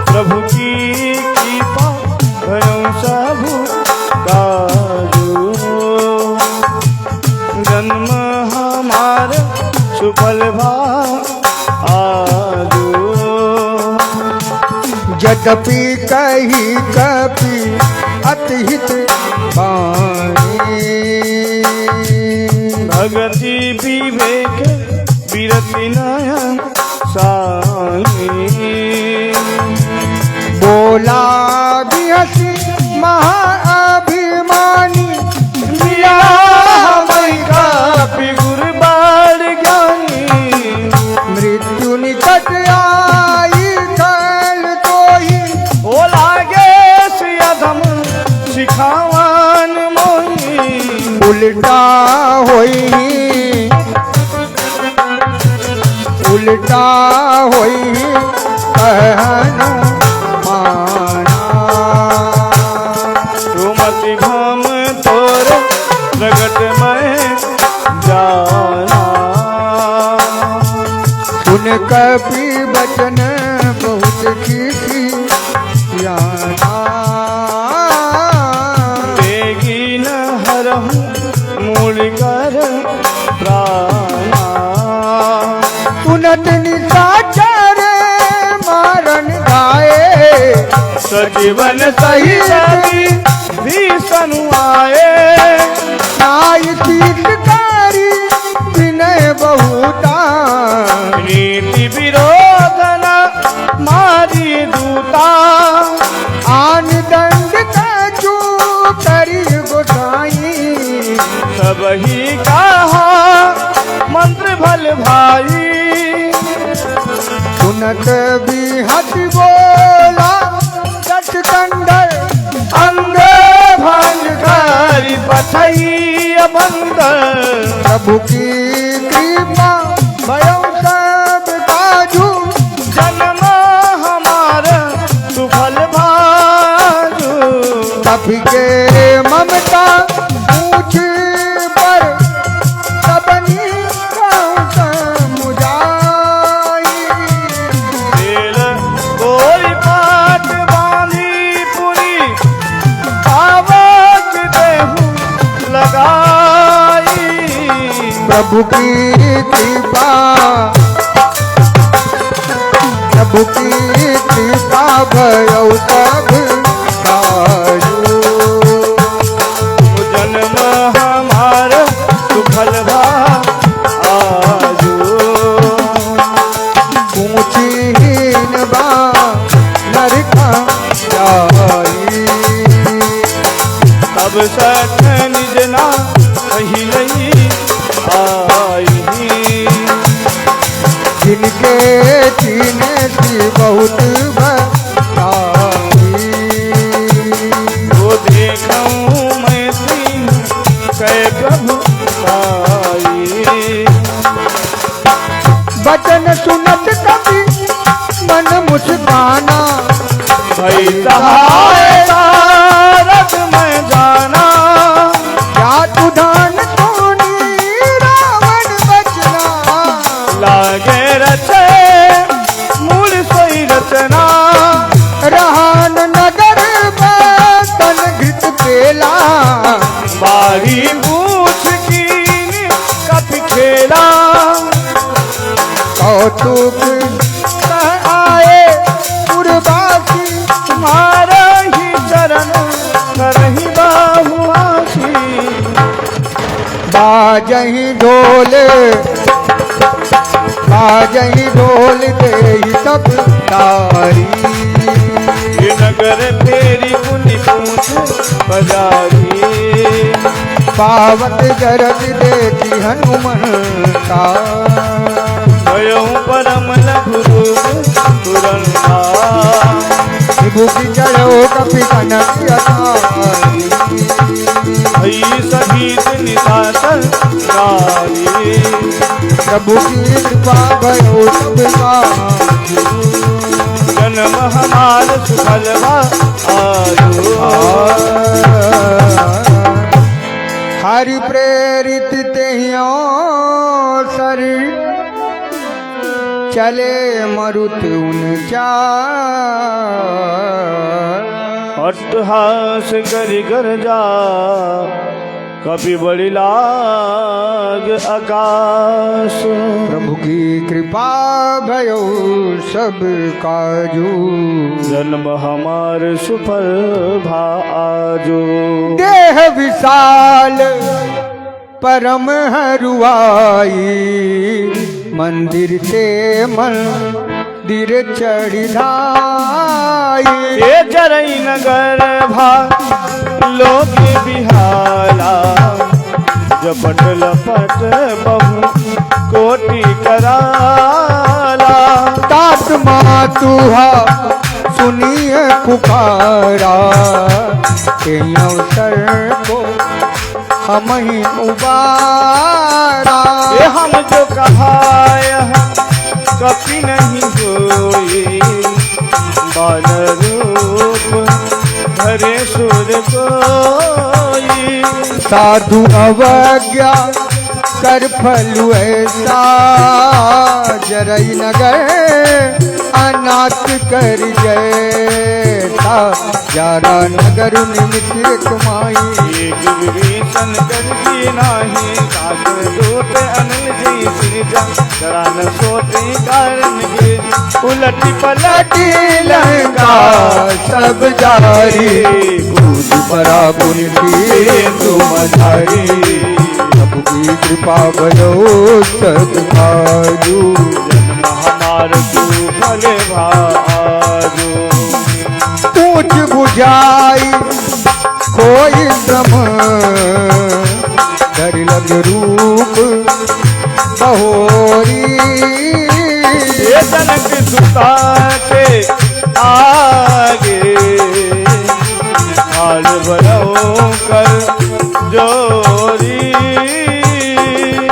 प्रभु की कृपा भयं सबु काजू, जन्म हमारे सुफल भाजू। यद्यपि कही कपि अतिहित वाणी, भगति विवेक विरति नयन साई। बोला बिहसी महाअभिमानी, मिया हमारी काफी गुरबार ज्ञानी। मृत्यु निकट आई कल तोही, ओ लागे सियाधम सिखावन मोही। उल्टा होई उल्टा होई कहनु माना। सुमति घम तोर प्रगट में जाना, सुन कपि बचन बहुत खिसियाना। देगी न हरहु मूल कर प्राणा। सुनत निशाचर मारन गाए, सजीवन सही सभी भीषण आए। नाई शीतकारी विनय बहुता, नीति विरोधन मारी दूता। आन दंड कछु करी गोसाई, सब ही कहा मंत्र भल भाई। सुनत भी हट बोला जट कंडर, अंग भंग करी पथई बंदर। प्रभु की कृपा भयउ सब काजू, जन्म हमारा सुफल भाजू। कभी के ममता पूछ पर सबनी मुझाई। दिल कोई पाट बांधी पुरी, आवक देहु प्रभु की कृपा, प्रभु की कृपा भयो सब काजू। जन्म हमारा सुफल भा आजू। ऊंची हीन बा नरका जाई, तब सठ निज ना पहिले आई। जिनके चीने सी बहुत बताई, वो देखूं मैं तीन कै प्रभु आई। बचन सुनत कभी मन मुस्काना, भई सहाय रथ में जाना। क्या तुधान सोनी रावण बचना, लागे रचे मूल सोई रचना। रहान नगर में तन घृत पेला, बारी पूछ की कपि खेला। कौतुक कह आए पुरवासी, तुम्हारा ही चरण करही बाहुआसी। बाजही ढोल, बाजही ढोल देहि सब तारी, ये नगर फेरी कुनी पूछ बजारी। पावत जरद देखी हनुमंता, भयऊ परम लघु रूप तुरंता। विभूति चढ़ो कपि कनक अतारी, भई सगीत निशाचर नारी। प्रभु की कृपा भयो सब काजू। जन्म हमार सुफल भा आजू। हरि प्रेरित तेहियों सर, चले मरुत उनचार। अट्टहास करि कर जा कपि बड़ी लाग आकाश। प्रभु की कृपा भयो सब काजू। जन्म हमार सुफल भा आजो। देह विशाल परम हरुआई, मंदिर से मंदिर चढ़ाई। ये जरई नगर भा लोग बिहाला। जपट लपट बहु कोटि कराला। तात मातुहा सुनिए पुकारा, के अवसर को हम ही उबारा। ये हम जो कहा यह कभी नहीं होई। बाल रूप भरे सुर कोई। साधु अवज्ञा कर फलु ऐसा, जरई नगर अनाथ कर जैसा। जारा नगर निमित्र कमाई, एक विभीषण कर की नाही। काक दूत अनिल जी सिरजा, करान सोते कारण गिर। उलटी पलटी लंका सब जारी, कूद परा पुनिति तुमधारी। प्रभु की कृपा भयो सब काजू। जन्म हमार सुफल भा आजो। ऊंच बुझाई कोई श्रम, डर लग रूप बहोरी। ये जनक सुता के आगे हाल भरो कर जोरी।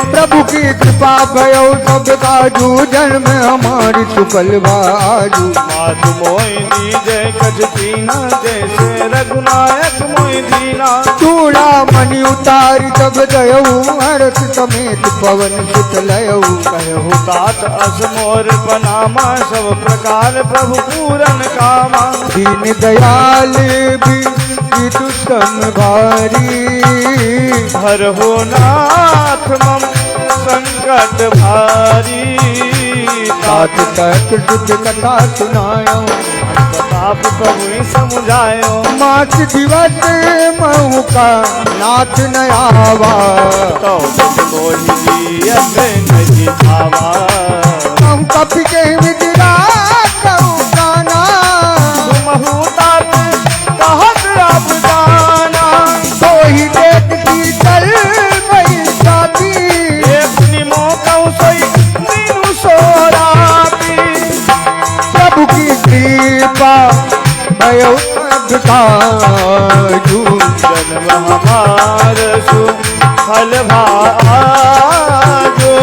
प्रभु की कृपा भयो सब काजू। जन्म हमारी सुफल बाजू। मात मोहिनी जय कछ दीना, जैसे रघुनायक मोहि दीना। चूड़ा मणि उतारी तब दयऊ, हरत समेत पवन सुत लयऊ। कहु तात अस मोर बनामा, सब प्रकार प्रभु पूरन कामा। दीन दयाल भी दुष्टम भारी, हर हो नाथ मम संकट भारी तात तक सुख कथा सुनायो प्रताप प्रभु समुझायो मास दिवस महु का नाथ न आवा तो कोई जियत नहीं आवा हम कपि के मित्रा कहूँ गाना तुमहु तात कहत रब जाना तो ही देख की चल गई साथी एक निमो कहूँ सोई मीनू सोराती प्रभु की कृपा भयो सब काजू जन्म हमार सुफल भाजो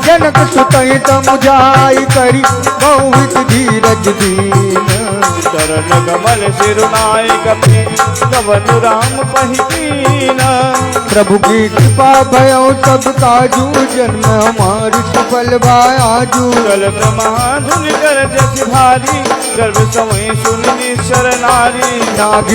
जनक सुतई तमुझाई करी बहुत धीरज दीन चरण कमल सिरुनाय कपि कवन राम पहिकीन प्रभु की कृपा भयो सब काजू जन्म हमारी सफल भायाजू कल ब्रह्माधुन कर जस भारी गर्भ समय सुननी शरनारी नाग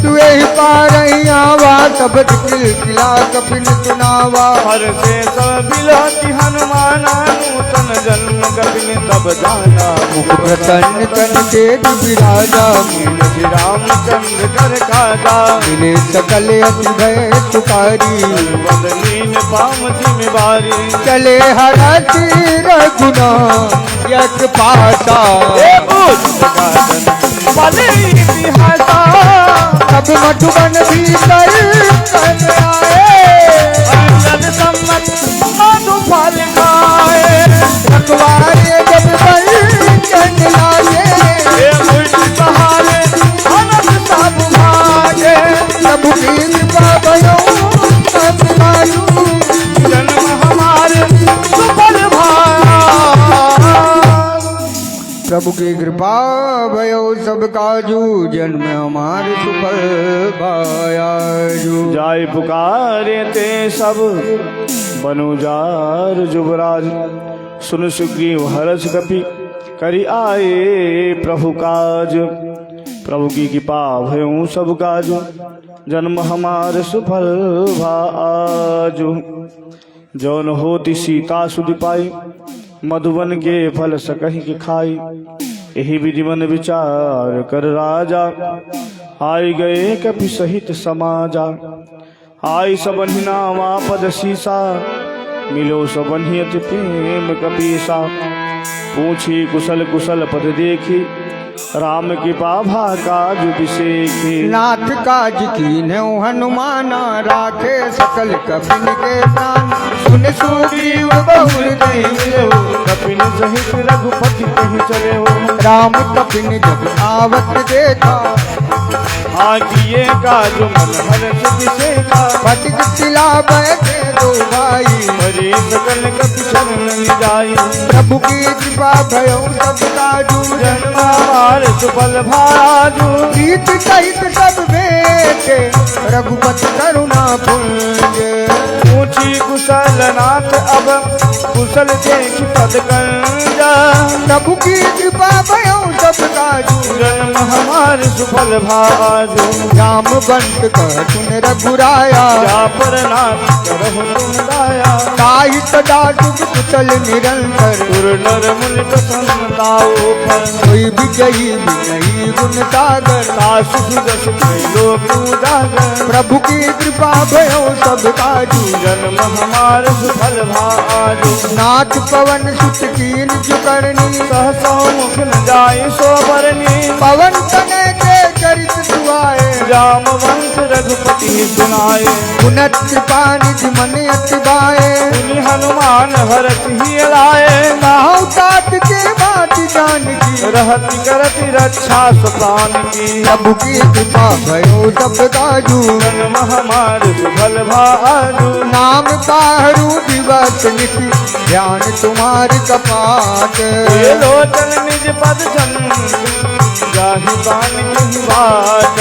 तुए पारैयावा तब दिल किला कपिन सुनावा हर से सब बिलती हनुमाना नूतन जन्म कपिन तब जाना मुख प्रसन्न तन तेज विराजा श्री रामचंद्र कर काजा मिले सकल अति भय सुकारी बदलीन पाम जिम्मेवारी चले हरति रघुना यक पासा बने इतिहासा सब मधुबन भीतर कर आए अंजन सम्मत मधु फल खाए रखवारे जब बन लाए ये मुझ सहारे अनंत सब भागे प्रभु की कृपा भयो सब काजू जन्म हमारे सुफल भाग प्रभु की कृपा भयो सब काजू जन्म हमारे सुफल भायाजू जाय पुकारे ते सब बनुजार जुबराज सुन सुग्रीव हर्ष कपि करि आए प्रभु काज प्रभु की कृपा भयऊ सब काज जन्म हमार सुफल भाजु जौन होती सीता सुधि पाई मधुबन के फल सकहि के खाई यही विधि मन विचार कर राजा आई गए कपि सहित समाजा आई सबहि नाम पद सीसा मिलो सबहि अति प्रेम कपीसा पूछी कुशल कुशल पद देखी राम कृपा काज विशेखी नाथ काज कीन्हे हनुमाना राखे सकल कपिन के प्राण सुन सुग्रीव बहुर नहीं मिले कपिन सहित रघुपति कहीं चले हो राम कपिन जब आवत देखा आगिए काज मन हर्ष विशेखा फटिक सिला बैठे दो भाई हरे सकल कपि शरण जाई प्रभु की कृपा भयो सब काजू जन्म हमार सुफल भाजू प्रीत सहित सब बेटे रघुपति करुणा पुंज पूछी कुशल नाथ अब कुशल देख पद कंजा प्रभु की कृपा भयो सब काजू जन्म हमार सुफल भाजू राम बंट कह सुन रघुराया जा पर नाथ करहु तुम दाया ताहि सदा सुख कुशल निरंतर सुर नर मुनि प्रसन्नताओ पर कोई विजयी नहीं गुण सागर सासु सुदस लोक उजागर प्रभु की कृपा भयो सब काजू जन्म हमार सुफल भाजू नाथ पवन सुत कीन जुकरनी सहसो मुख न जाय सोबरनी पवन तने के चरित सुआए राम वंश रघुपति सुनाए गुणत कृपा निधि मन अति बाए मुनि हनुमान भरत ही लाए नाहु तात के बाति जान की रहति करति रक्षा सुप्राण की प्रभु की कृपा भयो सब काजू जन्म हमार सुफल भाजू नाम ताहरू दिवस निधि ध्यान तुम्हार कपाट ये लोचन निज पद चंद जाहि बान कहि बात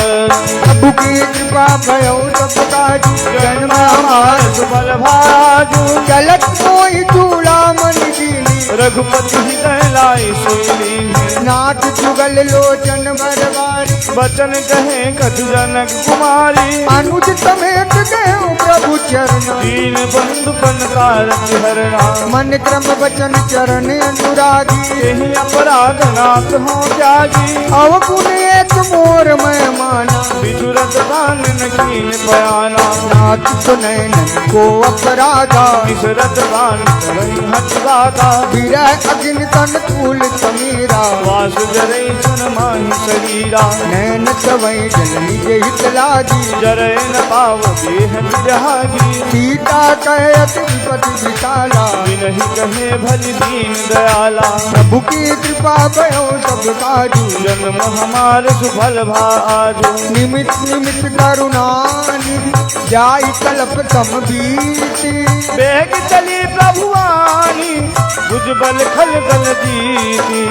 प्रभु की कृपा भयो सब काजू जन्म हमार सुफल भाजू चलत कोई चूड़ा मन दीनी रघुपति हृदय लाई सोई लीन्हे। नाथ जुगल लोचन बरबारी बचन कहे कछु जनक कुमारी। अनुज समेत गए प्रभु चरण दीन बंधु पनकार हरणा। मन क्रम वचन चरण अनुरागी यही अपराध नाथ हो त्यागी। अवगुण एक मोर मैं माना बिजुरत कानन कीन बयाना। नाथ सुनैन को अपराधा बिसरत कान करई हठ गाता। विरह अग्नि तन तूल समीरा वास जरई सुन माहि शरीरा। नैन सवै जल निज हित लागी जरय न पाव देह विरहागी। सीता कहे अति विपति विशाला विनहि कहे भज दीन दयाला। प्रभु की कृपा भयो सब काजू जन्म हमार सुफल भाजू। निमित निमित करुणा निधि जाई कल्प तम बीती बेग चली प्रभुआनी भुजबल खल बल जीती।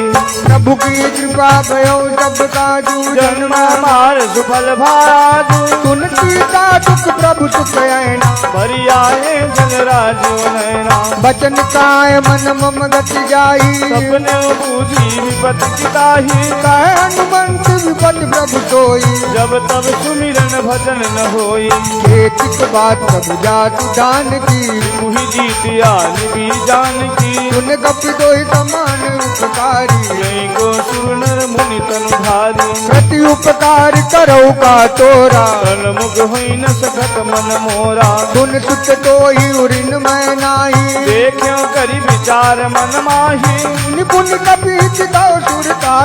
प्रभु की कृपा भयो सब काजू जन्म हमार सुफल भाजू। सुन सीता दुख प्रभु सुख ऐना भरी आए जल राजो नैना। बचन काय मन मम गति जाई सपने बूझी विपत चिताही। कहे हनुमंत विपत प्रभु सोई जब तब सुमिरन भजन न होई। एक बात प्रभु जाति दान की मुहि जीतिया निबी जान की। सुन गपि दोहि समान उपकारी यही को सुरनर मुनि तनु भारी। प्रति उपकार करो का तोरा तन मुख होई न सकत मन मोरा। सुन सुत दोहि उरिन मैं नाही देखियो करी विचार मन माही। निपुण कपि चितौ सुर का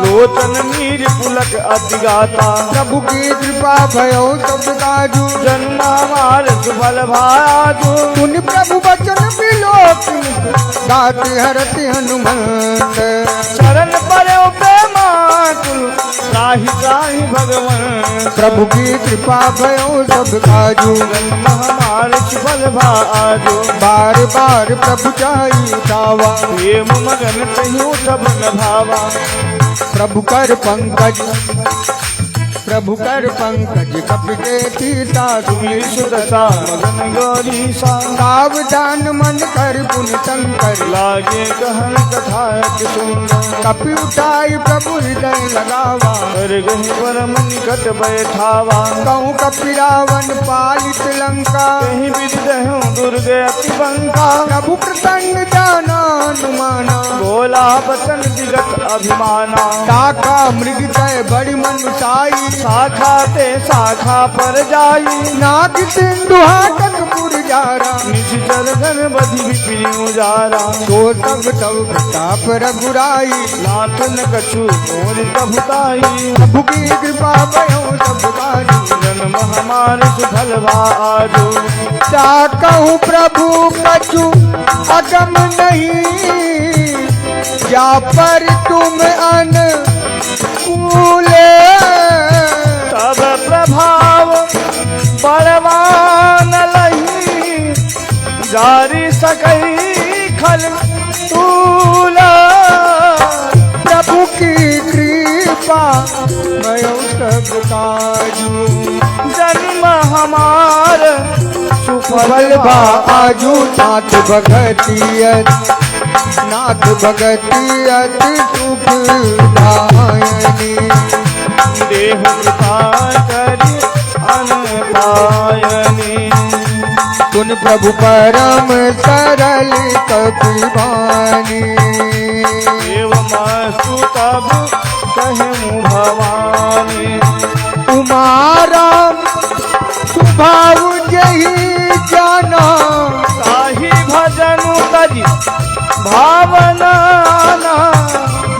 लोचन नीर पुलक अतिगाता। प्रभु की कृपा भयो सब काजू जन्म हमार सुफल भाजू। सुन प्रभु वचन बिलोक गाते हरति हनुमंत शरण परो प्रेमाकुल त्राहि त्राहि भगवन। प्रभु की कृपा भयो सब काजू जन्म हमार सुफल भाजू। बार बार प्रभु चाही उठावा प्रेम मगन कहियो सब न भावा। प्रभु कर पंकज कपिते सीता तुमि सुदशा मगन गौरी सा। सावधान मन कर पुन शंकर लागे कहन कथा अति सुंदर। कपि उठाई प्रभु हृदय लगावा कर गहि परम निकट बैठावा। कहूँ कपि रावण पालित लंका कहीं विदहु दुर्ग अति बंका। प्रभु प्रसन्न जाना अनुमाना बोला बचन विगत अभिमाना। शाखा मृग जय बड़ी मनुषाई शाखा ते शाखा पर जाई। नाग सिंधु हाटक पुरजारा निशिचर धन बधि विपिन उजारा। तो सब तव प्रताप रघुराई नाथ न कछु मोर प्रभुताई। प्रभु की कृपा भयो सब काजू जन्म हमार सुफल भाजू। ता कहूँ प्रभु कछु अगम नहीं जा पर तुम अनुकूले तब प्रभाव बलवान लही। जारी सकई खल तूला। प्रभु की कृपा भयो सब काजू जन्म हमार सुफल बाजू नाथ भगति अति सुख दायनी देह कृपा करी अनपायनी। सुन प्रभु परम सरल कपि वाणी एवमस्तु तब कहूँ भवानी। उमारा स्वभाव जही जाना ताहि भजनु तजी भावना।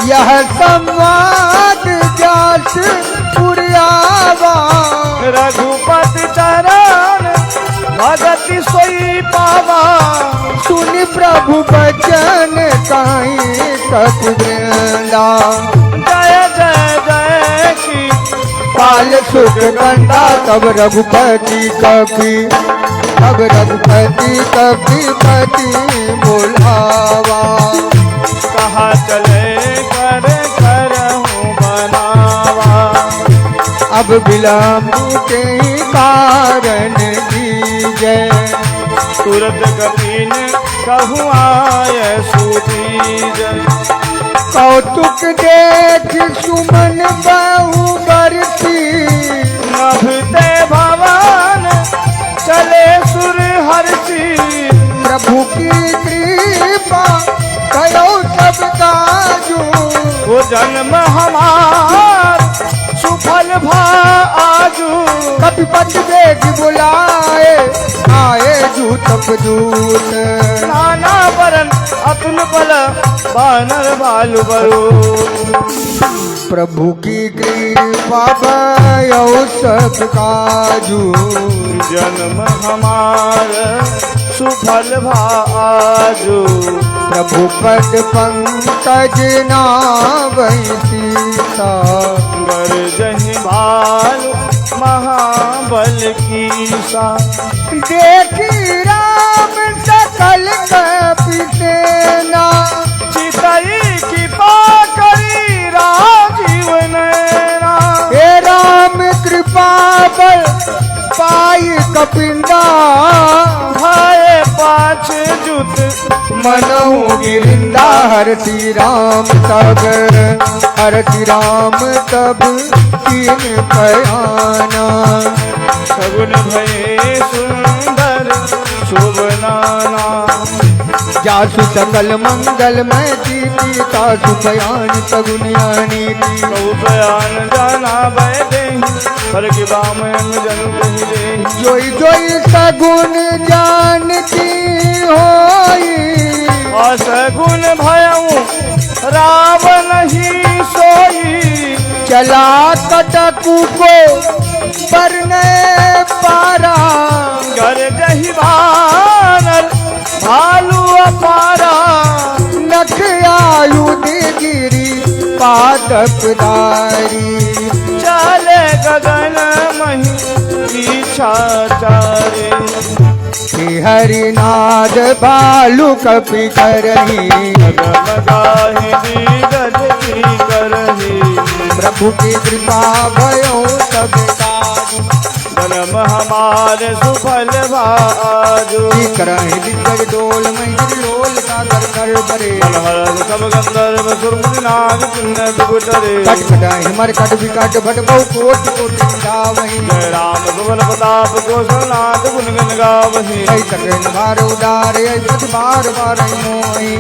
यह संवाद जास पुरयावा रघुपति चरण भगति सोई पावा। सुन प्रभु बचन काई कपि वृंदा जय जय जय की पाल सुख कंदा तब रघुपति पति बोलावा। कहा चले कर करहूँ बनावा। अब विलम्ब के कारण दीजय तुरत कपिन कहूँ आय सुदीज। कौतुक देख सुमन बहु बरती नभते भवन चले सुर हरसी। प्रभु की कृपा करो सब काजू वो जन्म हमार सुफल भा आजू। कपिपति देख बुलाए आए जूतक दूत नाना बरन अतुल बल बानर बालु बरो। प्रभु की कृपा भयो सब काजू जन्म हमार सुफल भा आजू। प्रभु पद पंकज नावै सीता गर जहि भालु महाबल की सा। देखी राम सकल कपिसेना चितई की पाकरी राजीव नैना। हे राम कृपा बल पाई कपिंदा भाए पाँच जुत मनऊ गिरिंदा हरति राम तब हरति राम तब तीन पयाना। सगुन भये सुंदर शोभनाना। जासु सकल मंगल मैं जीती तासु बयान सगुनियानी कहु बयान जाना बैठे पर के बामन जनु कही दे। जोई जोई सगुन जानती होई असगुन भयऊ रावण ही सोई। चला कटकू को परने पारा कर जही बानर भालू अपारा। नख आयुध गिरी पादपदारी चले गगन मही पीछाचारे। हरिनाद भालू कपि करही गाहे गज की करही। प्रभु की कृपा भयो सब काज जन्म हमारे सुफल भाजो। करही दिग्गज डोल मंदिर लोल सागर कर बरे मनहर सब गंधर्व सुरमुनि नाग पुण्य विभुतरे। कट कटाहि मर कट विकट भट बहु कोटि कोटि गावहि जय राम सुबल प्रताप कौशलनाथ गुण गण गावहि। जय सकल भार उदार पति बार बार मोहि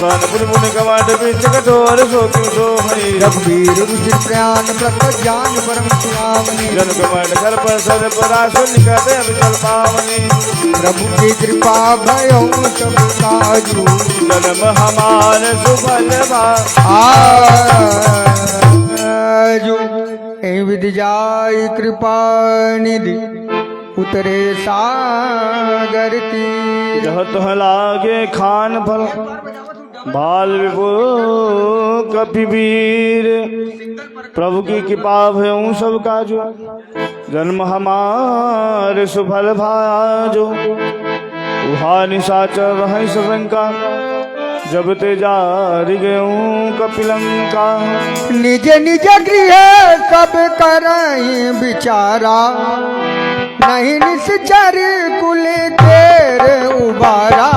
सन पुनि पुनि कमट बीच कठोर सो क्यों सोहई। रघुवीर रुचिर प्रयान प्रकट ज्ञान परम सुहावनी जन कमट कर पर सर पराशु निकट अभिचल पावनी। प्रभु की कृपा भयो सब काजू जन्म हमार सुफल भाजो। विधि जाय कृपा निधि उतरे सागर तीर। जह तह लागे खान फल बाल विभो कपिवीर। प्रभु की कृपा भयऊ सब काजो जन्म हमारे सुफल भाजो। उहा निशाचर रह सशंका जब ते जारी गयूं कपिलंका। निज निज गृह सब करई विचारा नहीं निश्चर कुल केर उबारा।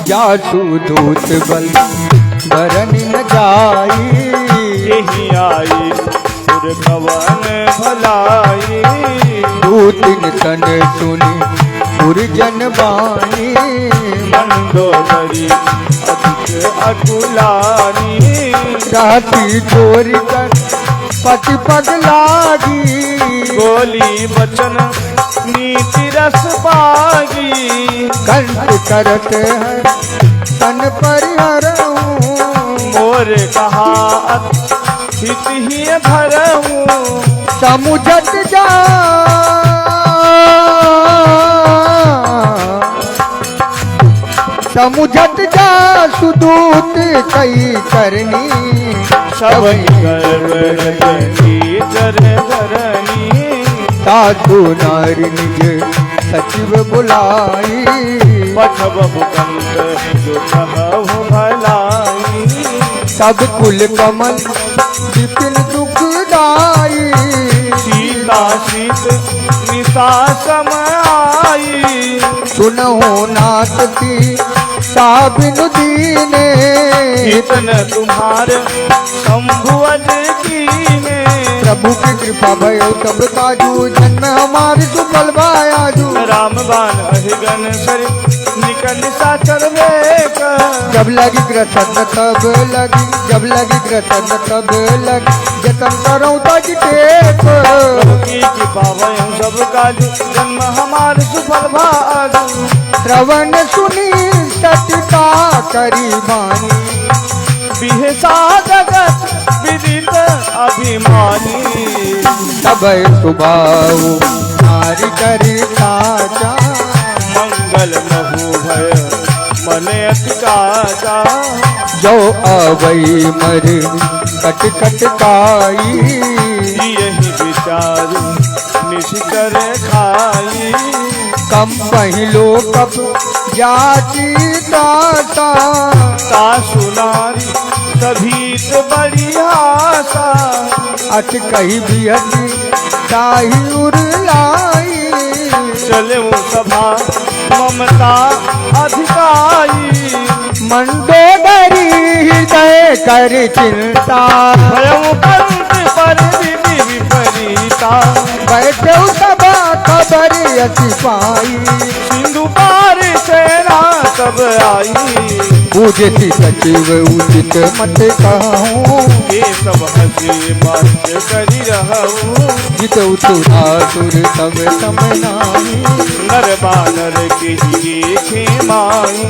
जासु दूत बल भरन न जाई यही आई सुर कवन भलाई। दूतिन तन सुनी पुरजन बानी मंदोदरी अधिक अकुलानी। राती चोरी कर पति पग लागी गोली बचन नीति रस पागी। कंठ करत है तन परिहरऊं मोर कहा हित ही भरऊं। समुझत जा समुझत जा सुदूत कई करनी सब गर्वनी जर धरनी। साधु नारी निज सचिव बुलाई पठब मुकंद जो कहु भलाई। सब कुल कमल विपिन दुखदाई सीता शीत सा समाई सुनहो नाथ की साबिन दीने इतन तुम्हारे शंभुअज कीने प्रभु की कृपा भयो तब काजू जन्म हमारी सुफल भायाजू राम बाण अहिगन सर निकल सा चरवेक जब लगी ग्रसन तब लगी जब लगी ग्रसन तब लगी जतन करो तज टेक की कृपा भयो सब काज जन्म हमार सुफल भाजू श्रवण सुनी सतता करी बानी बिहसा जगत विदित अभिमानी तब सुभाव नारी करी साचा मंगल महु भय मने अति काचा जो अवई मर कट कट काई यही विचार निशिकर खाई कम पहिलो कप जाति दाता ता सुनारी सभी बड़ी आशा अच कही भी हटी ताही उरलाई चले वो सभा ममता अधिकारी मंडोदरी हृदय कर चिंता भयं पंथ पर विधि विपरीता बैठे सभा खबर अति पाई सिंधु पार सेना सब आई पूजती सचिव उचित मत कहूँ ये सब हंसी बात करी रहूं जित उतुरासुर सब समनाई नर बानर की खेमाई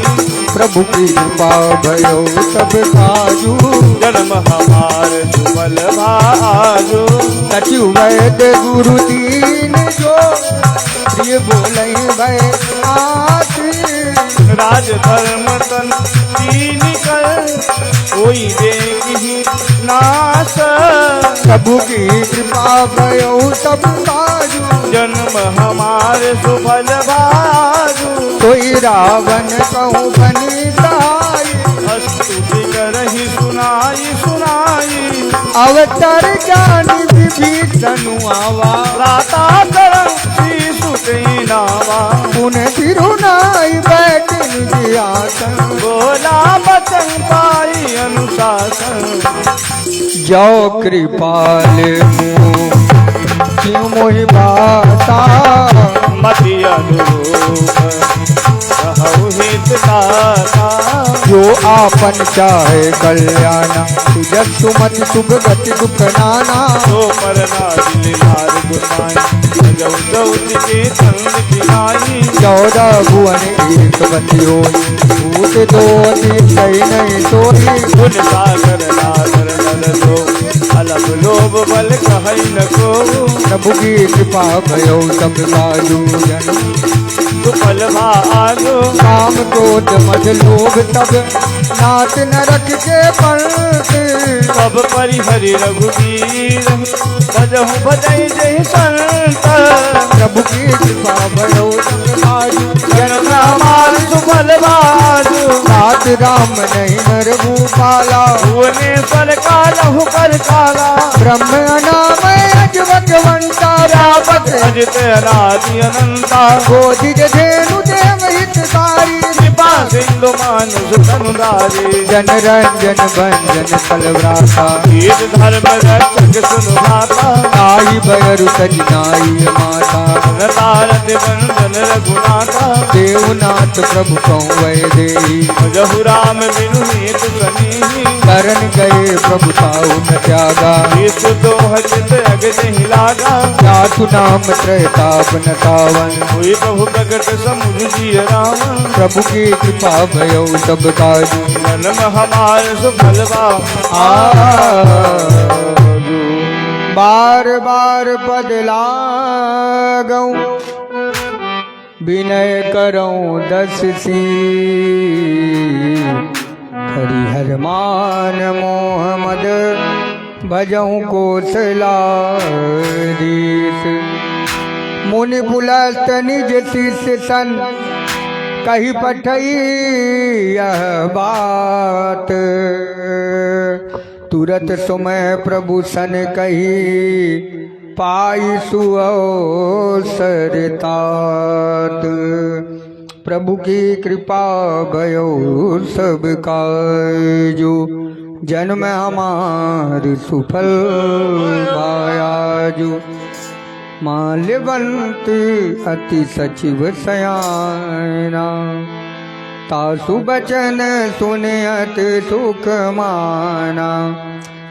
प्रभु की कृपा भयो सब काजू जन्म हमार सुबल भाजो सचिव वैद्य गुरु दीन जो प्रिय बोले भय आती राज धर्म तन तीन कर कोई देखी नाश प्रभु की कृपा भयो सब काजू जन्म हमार सुफल भाजू कोई रावण कहूँ बनी सहाय स्तुति करही सुनाई सुनाई अवतार ज्ञान विभीषण आवा राता करम श्री सुते नावा पुन तिरुनाई बैठ निज आसन बोला बचन पाई अनुशासन जो कृपाल क्यों मोहि बाता मति अनुरूप कहु हित दाता जो आपन चाहे कल्याणा तुझ सुमति शुभ गति दुख नाना तो पर नादिल लार गुनाई जौ जौत के संग जिनाई 14 भुवन एक बति होई भूत दो अति कई नहीं सोई गुण सागर नागर नल दो अलग लोभ बल कहई न को प्रभु की कृपा भयो सब काजू जन सुफल भागो काम क्रोध मद लोभ तब नाथ नरक के पंथ सब परिहरि रघुवीर भजहु भजई जय संत प्रभु की कृपा भयो सब काजू जन्म हमार सुफल भाजो नाथ राम नहीं नर भूपाला भुवनेश्वर कालहु कर काला ब्रह्म नाम अजवकवंता व्यापक अजित अनादि अनंता गोदिज धेनु देव हितकारी कृपा सिंधु मानुष धनुधारी जन रंजन भंजन कलव्राता वीर धर्म रक्षक सुनु भाता आई बयरु सजनाई माता रतारत बंधन रघुनाथा देवनाथ प्रभु कहु देही जहु राम बिनु नीत कनी करण गए प्रभु ताऊ न त्यागा ईश तो हजित अगज लागा जातु नाम त्रयताप न तावन हुई प्रभु प्रगट समुझ जी राम प्रभु की कृपा भयो सब काजू जन्म हमार सुफल बार बार पद लागऊं विनय करऊं 10 सी हरिहर मान मोहम्मद भजऊं कोसलादीस मुनि पुलस्त निज शिष्य सन कही पठई यह बात तुरत समय प्रभु सन कही पाई सुअवसर तात। प्रभु की कृपा भयो सब काजो जन्म हमार सुफल भायाजो। माल्यवंत अति सचिव सयाना तासु बचन सुनयत सुख माना।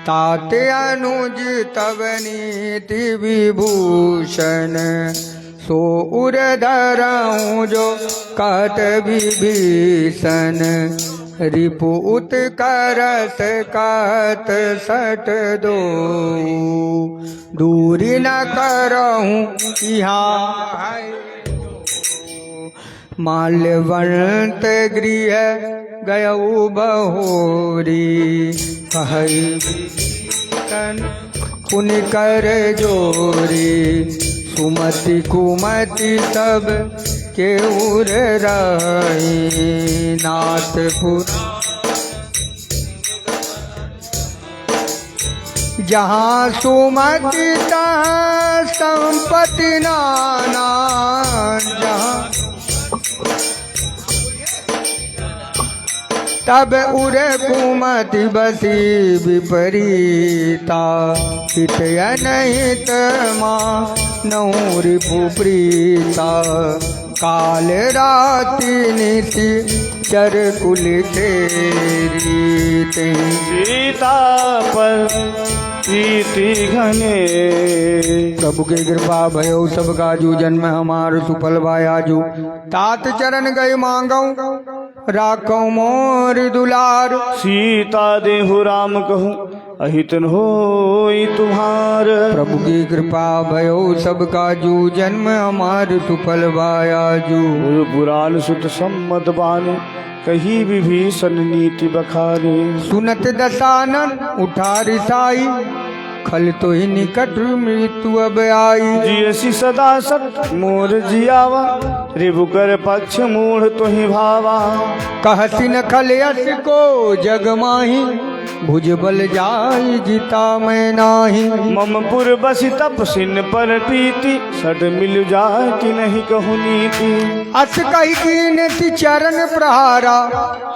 ताते अनुज तव नीति विभूषण सो उर धरऊं जो कहत विभीषण। रिपु उत्करस कहत सट दो दूरी न करऊं यहाँ। माल्यवंत गृह गयऊ बहोरी कहई पुण्य कर जोरी। सुमति कुमति सब के उर रही नाथपुर। जहाँ सुमति तहाँ संपत्ति नाना। जहाँ तब उरे कुमति बसी विपरीता। हितय नहित माँ नौ रिपुप्रीता। काल राति निशि चर कुल तेरी। सीता पर प्रीति घने प्रभु के कृपा भयो सब काजू जन्म हमार सुफल भायाजू। तात चरण गए मांगऊ राखो मोर दुलार। सीता देहु राम कहूँ अहितन होई तुम्हार। प्रभु की कृपा भयो सब काजू जन्म हमार सुफल भायाजू। पुराण सुत सम्मत बाने कही विभीषण नीति बखारे। सुनत दशानन उठा रिसाई खल तो ही निकट मृत्यु अब आई। जियसी सदा सत मोर जियावा रिबुकर पक्ष मूढ़ तो ही भावा। कहसिन खल यश को जग माही भुजबल जाई जीता मैं नाही। मम पुर बसी तपसिन पर प्रीति सट मिल जाए कि नहीं कहु नीति। अस कही कीनति चरण प्रहारा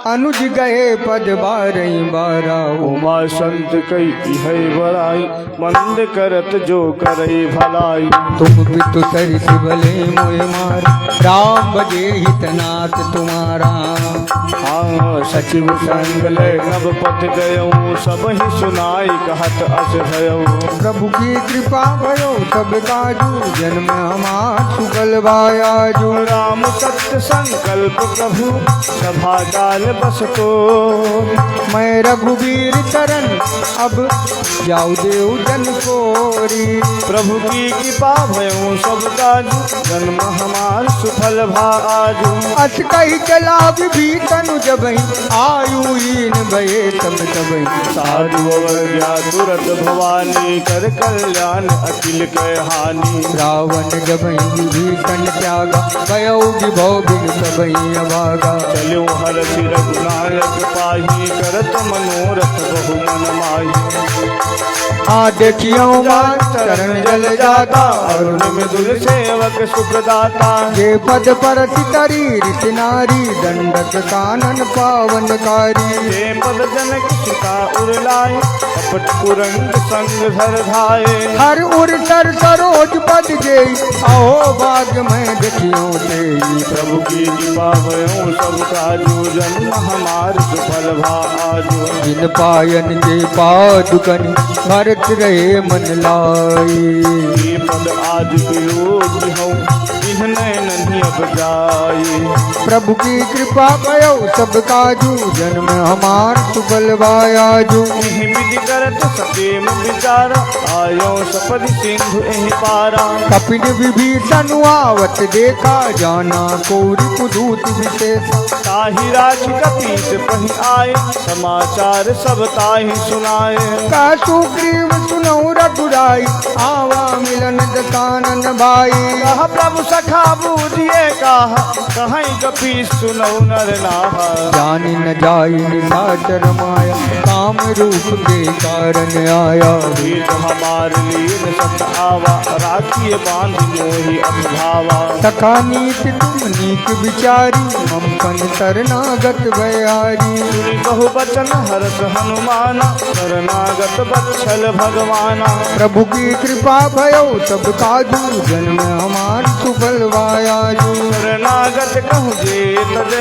अनुज गए पद बारई बारा। उमा संत कई है बड़ाई मंद करत जो करई भलाई। तुम पितु सरिस भले मोय मार राम बजे हितनाथ तुम्हारा। हाँ सचिव संग ले नव पथ गयो सब ही सुनाई कहत अस भयो। प्रभु की कृपा भयो सब काजू जन्म हमार सुफल भायाजू। राम सत्य संकल्प प्रभु सभा काल बस को। मैं रघुवीर चरण अब जाऊ देव जन कोरी। प्रभु की कृपा भयो सब काजू जन्म हमार सुफल भाजू। अस कही चला विभीषण जबई आयु हीन भये तब तबई। साधु अवज्ञा तुरत भवानी कर कल्याण अखिल के हानि। रावण जबई विभीषण त्यागा गयो विभव बिन सबई अभागा। चलो हर सिर रघुनायक पाही करत मनोरथ बहु मन माही। हाँ देखियो मां चरण जल जाता अरुण मृदुल सेवक सुखदाता। ये पद पर सितरी ऋषि नारी दंडक कानन पावनकारी। ये पद जनक सीता उरलाए कपट कुरंग संग धर धाये। हर उर सर सरोज पद जेई अहो भाग्य मैं देखियो तेई। प्रभु की कृपा भयो सब काजू जन्म हमार सुफल भाजू। जिन पायन के पादुकन भरत रहे मन लाई। ये पद आदि विरोध हो नहीं अब जाए। प्रभु की कृपा भयो सब काजू जन्म हमार सुफल भायाजू। विधि करत सप्रेम विचार आयो सपद सिंधु एहि पारा। कपिल विभीषण आवत देखा जाना कोरी पुदूत विशेष। ताहि राज कपीस पहि आए समाचार सब ताहि सुनाए। का सुग्रीव सुनौ रघुराई आवा मिलन कानन भाई। कहा प्रभु सखा बूझिए कहीं कपी सुनो नर नाहा। जानी न जाई निशाचर माया काम रूप के कारण आया। वीर हमार लीन सत आवा राखिए बांध मोहि अभावा। सखा नीत तुम नीक विचारी हम पन शरणागत भयारी। सुनि बहु बचन हरस हनुमाना शरणागत बत्सल भगवाना। प्रभु की कृपा भयो सब काजू जन्म हमार सुफल वायाजू। शरणागत कहूँ जे तजहि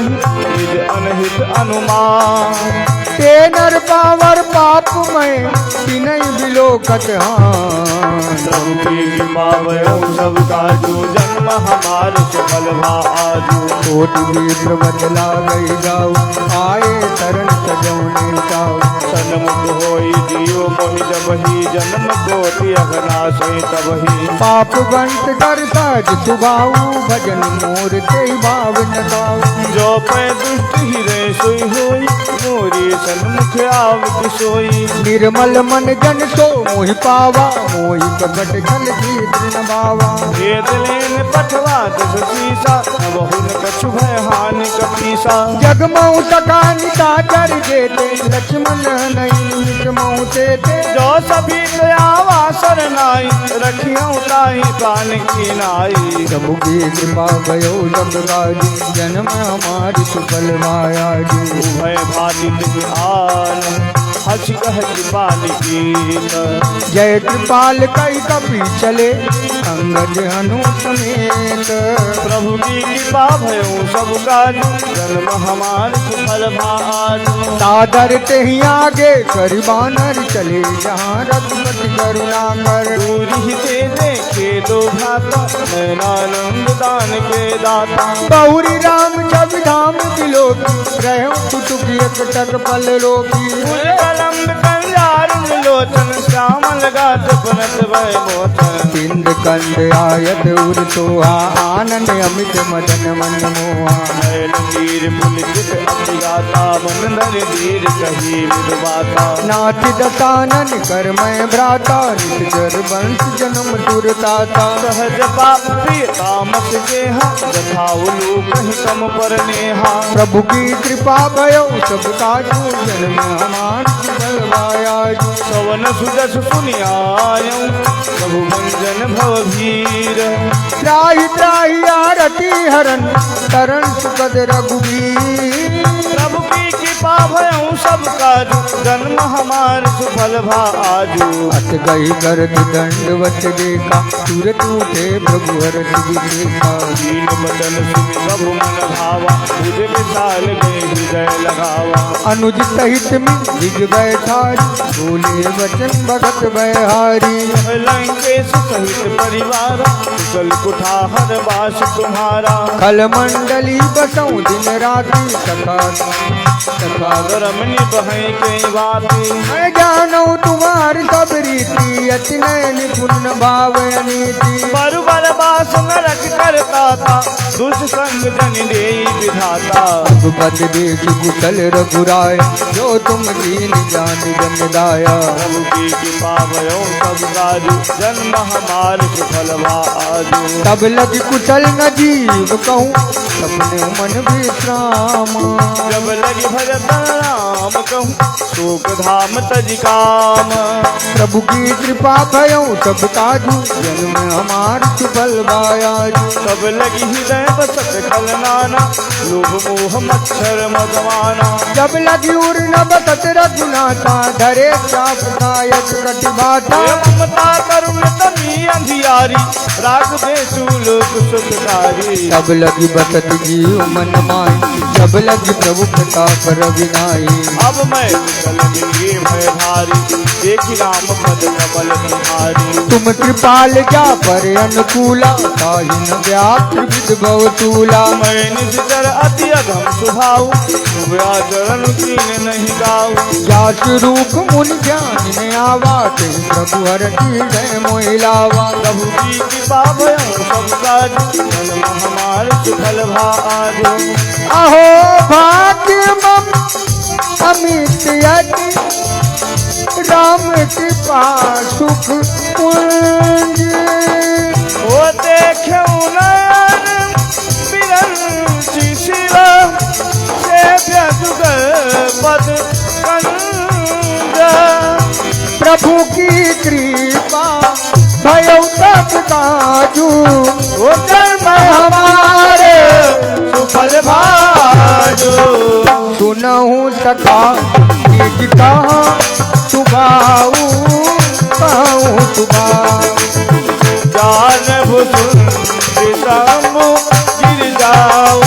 निज अनहित अनुमान। ते नर पावर पाप में तिनहि बिलोकत हान। प्रभु की कृपा भयो सब काजू जन्म हमार सुफल भाजू। कोटि विप्र बदला गई जाऊ आए शरण सजौने जाऊ। सन्मुख होई जियो मोहि जबहि जन्म कोटि अघनाशय तबहि। पाप बंट कर साज सुभाऊ भजन मोर ते भाव न गाऊ। जो पै दुष्ट हृदय सोई होई मोरी सन्मुख आवत सोई। निर्मल मन जन सो मोहि पावा मोहि प्रकट छल की तृण भावा। वेद लेन पठवा दस सीसा बहुन कछु भय हानि कपीसा। जगमऊ सका निशाचर जेते लक्ष्मण नहीं मिटमऊ तेते। जो सभी दयावा सरनाई रखियों ताहि प्राण की नाई। प्रभु की कृपा भयो सब काजू जन्म हमारी सुफल मायाजू। भय भातित आन हस कह कृपाल कीत। जय कृपाल कई कपि चले अंगद हनु समेत। प्रभु की कृपा भयो सब काजू जन्म हमार सुफल भाजू। सादर ते ही आगे कर बानर चले जहाँ रघुपति करुणा कर। दूर ही ते देखे दो भ्राता नैनानंद दान के दाता। बहुरी राम जब धाम बिलोकी रहो कुटुक एकटक पल रोकी। कलम्ब कंजारुण लोचन श्यामल गात पुनत भय मोचन। बिंद कंद आयत उर सोहा आनंद अमित मदन मन मोहा। नयन तीर पुलकित अति गाता मन धर धीर कही मृदुबाता। नाथ दसानन कर मैं भ्राता नित जर वंश जन्म दुरताता। सहज पाप प्रिय तामस गेहा जथा उलू कहीं कम पर नेहा। प्रभु की कृपा भयो सब काजू जन्म हमार सुफल वायाजू। सवन सुजस सुनियायं प्रभु मंजन भव भीर। त्राहि त्राहि आरती हरन तरन सुपद रघुवीर। प्रभु की कृपा भयं सब काजू जन्म हमार सुफल भाजू। अत गई गर्द दंडवत देखा तुरत उठे प्रभु हरत विशेषा। दीन बदन सुनि प्रभु मन भावा तुझ विशाल गए हृदय लगावा। अनुज सहित में दिग बैठारी बोले वचन भगत बहारी। लंकेश सहित परिवार कुशल कुठार बास तुम्हारा। खल मंडली बसऊं दिन राति सखा सखा रमणी बहै के बाती। मैं जानो तुम्हार सब रीति अति नयन पुण्य भाव अनीति। बरुबर बास नरक करता था दुष्ट संग जन दे विधाता। पद देख कुशल रघुराय जो तुम दीन जान जन दाया। प्रभु की कृपा भयो सब काजू जन्म हमार सुफल भाजू। तब लग कुशल न जीव कहूँ सपने मन विश्राम। जब लगी भजत राम कहूँ शोक धाम तज काम। प्रभु की कृपा भयो सब काजू जन्म हमार सुफल वायाजू। तब लगी हृदय बसत खल नाना लोभ मोह मच्छर मगवाना। जब लगी उर न बसत रघुनाथा धरे चाप दायक कटिबाता। ममता करुण तमी अंधियारी राग दे लोक सुखकारी। तब लगी बसत जीव मन माई जब लगी प्रभु प्रताप रविनाई। अब मैं चल गिरे भय भारी देखी राम पद कमल तुम्हारी। तुम कृपाल जा पर अनुकूला ताहि न व्याप्त विद भवतूला। मैं निश्चर अति अधम सुभाऊ व्याचरण कीन नहीं गाऊ। जास रूप मुनि ज्ञान ने आवा ते प्रभु हरति हृदय मोहिलावा। प्रभु की कृपा भयो सब काजू जन्म हमार सुफल भाजू। अहो भाग्य मम अमित यति राम कृपा सुख पुंज। पद कंद। प्रभु की कृपा भयो तब काजू ओ जन्म हमारे सुफल भाजो। सुनहु सका निज कहा सुबाऊ कहूँ सुबाऊ। जान भुसुन समु गिर जाओ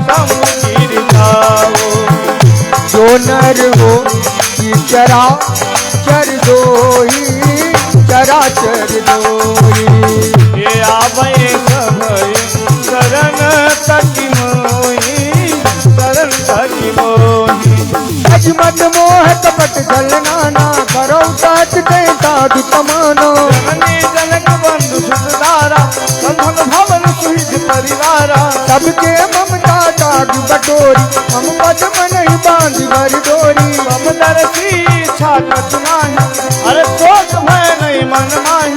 समु गिर जाओ। जो नर हो कि चरा चर दोही चरा चर दोही। ये आवे समय शरण तक मोही शरण तक मोही। अजमत मोह कपट जलनाना करो साथ दे साधु समानो। जननी जनक बंधु सुधारा संभल भवन सुहित परिवारा। सबके ममता दाग बटोरी हम पद मन ही बांध भर डोरी। मम दरसी छाकत नाही अरे सोच भय नहीं मन माही।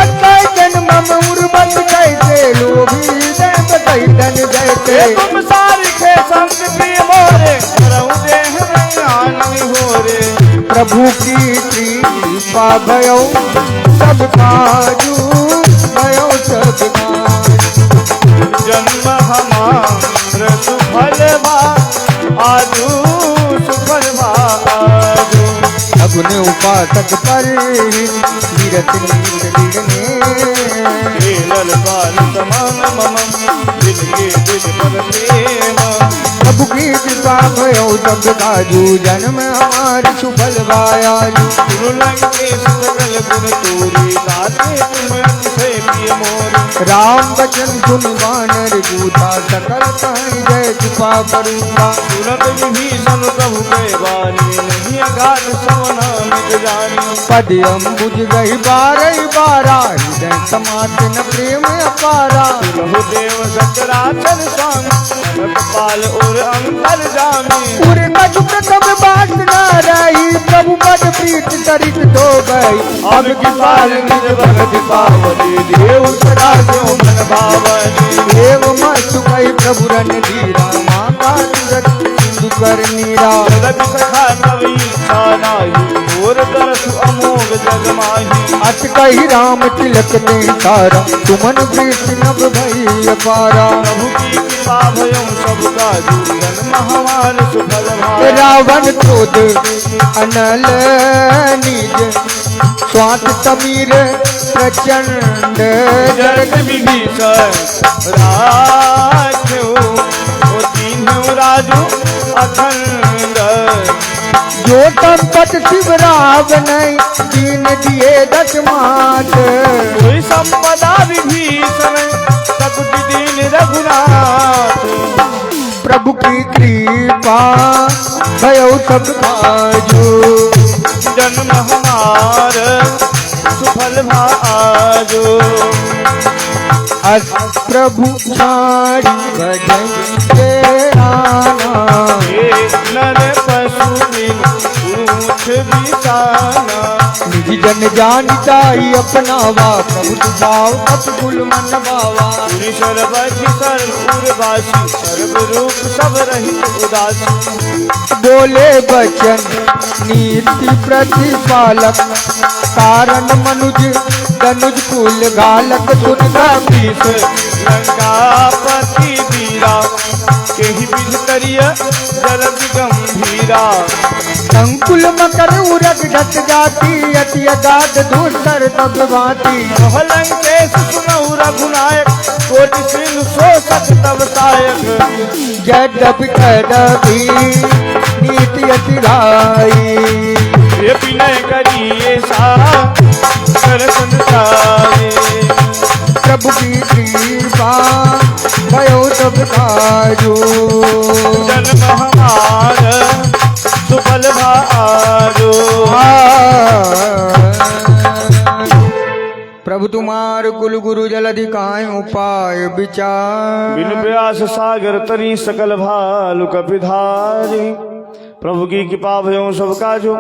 अतः जन्म उर्वत कैसे लोभी दे बताई धन जैसे। तुम सारिखे संत प्रिय मोरे रहु देह में आनंद होरे। प्रभु की कृपा भयो सब काजू भयो सब काजू। जन्म हमार सुफल भा आजू सुफल भा आजू। अगुन उपासक पर वीरत नीर गिरने। ललकार समान मम दिल के दिल पर प्रेम। प्रभु की कृपा भयो सब काजू जन्म हमार सुफल भायाजू। गुरु लंकेश सकल गुण तोरी गाते तुम अतिशय प्रिय मोरी। राम बचन सुन वानर जूता सकल कहीं जय कृपा करूँगा। तुरंत विभीषण प्रभु गए बानी नहीं अगाध सवना मिट जानी। पद अम्बुज गई बारह बारा हृदय समाते न प्रेम अपारा। बहुदेव सचराचर स्वामी पाल और अंतर जामी। पूरे कछु प्रथम बात न रही प्रभु पद प्रीत तरित धो गई। अब की पाल निज भगत पावनी देव सदा जो मन भावनी। देव मस्तु गई प्रभु रन धीरा माता तुरत सिंधु कर नीरा। रवि सखा तव इच्छा नाही और दरस अमोघ जग माही। अत कही राम तिलक ने तारा तुमन प्रीत नभ भई अपारा। प्रभु की कृपा भयं सब काजू जन्म हमार सुफल भाई। रावण क्रोध अनल निज स्वात समीर प्रचंड जगत विभीषण राख्यो ओ तीनों राजू अखंड। जो संपत शिव रावण दीन दिए दस मात। कोई संपदा विभीषण सकुट दीन रघुनाथ। प्रभु की कृपा भयो सब काजू जन्म हमार सुफल भाजो। अस प्रभु छाड़ी भजन के आना। हे नर पशु पूछ बिसाना। निज जन जान जाई अपनावा प्रभु दुभाव तप कुल मन बावा। सर्वधि सर्वपुरवासी सर्व रूप सब रहित उदासी। बोले बचन नीति प्रतिपालक कारण मनुज तनुज कुल घालक सुन बीस लंकापति वीरा केहि विध करिय जल गंभीरा। संकुल मकर उरग ढक जाती अति अगाध दूसर तब भांति। लंकेश सुनहु रघुनायक कोटि सिंधु शोषक तब सायक। यद्यपि कदपि नीति अति घाई। ये विनय करिए सा करसन सारे। प्रभु की कृपा भयो सब काजू जन्म हमार सुफल भाजो। प्रभु तुम्हार कुल गुरु जलधि काय उपाय विचार। बिन प्रयास सागर तरी सकल भालु कपिधारी। प्रभु की कृपा भयो सब काजो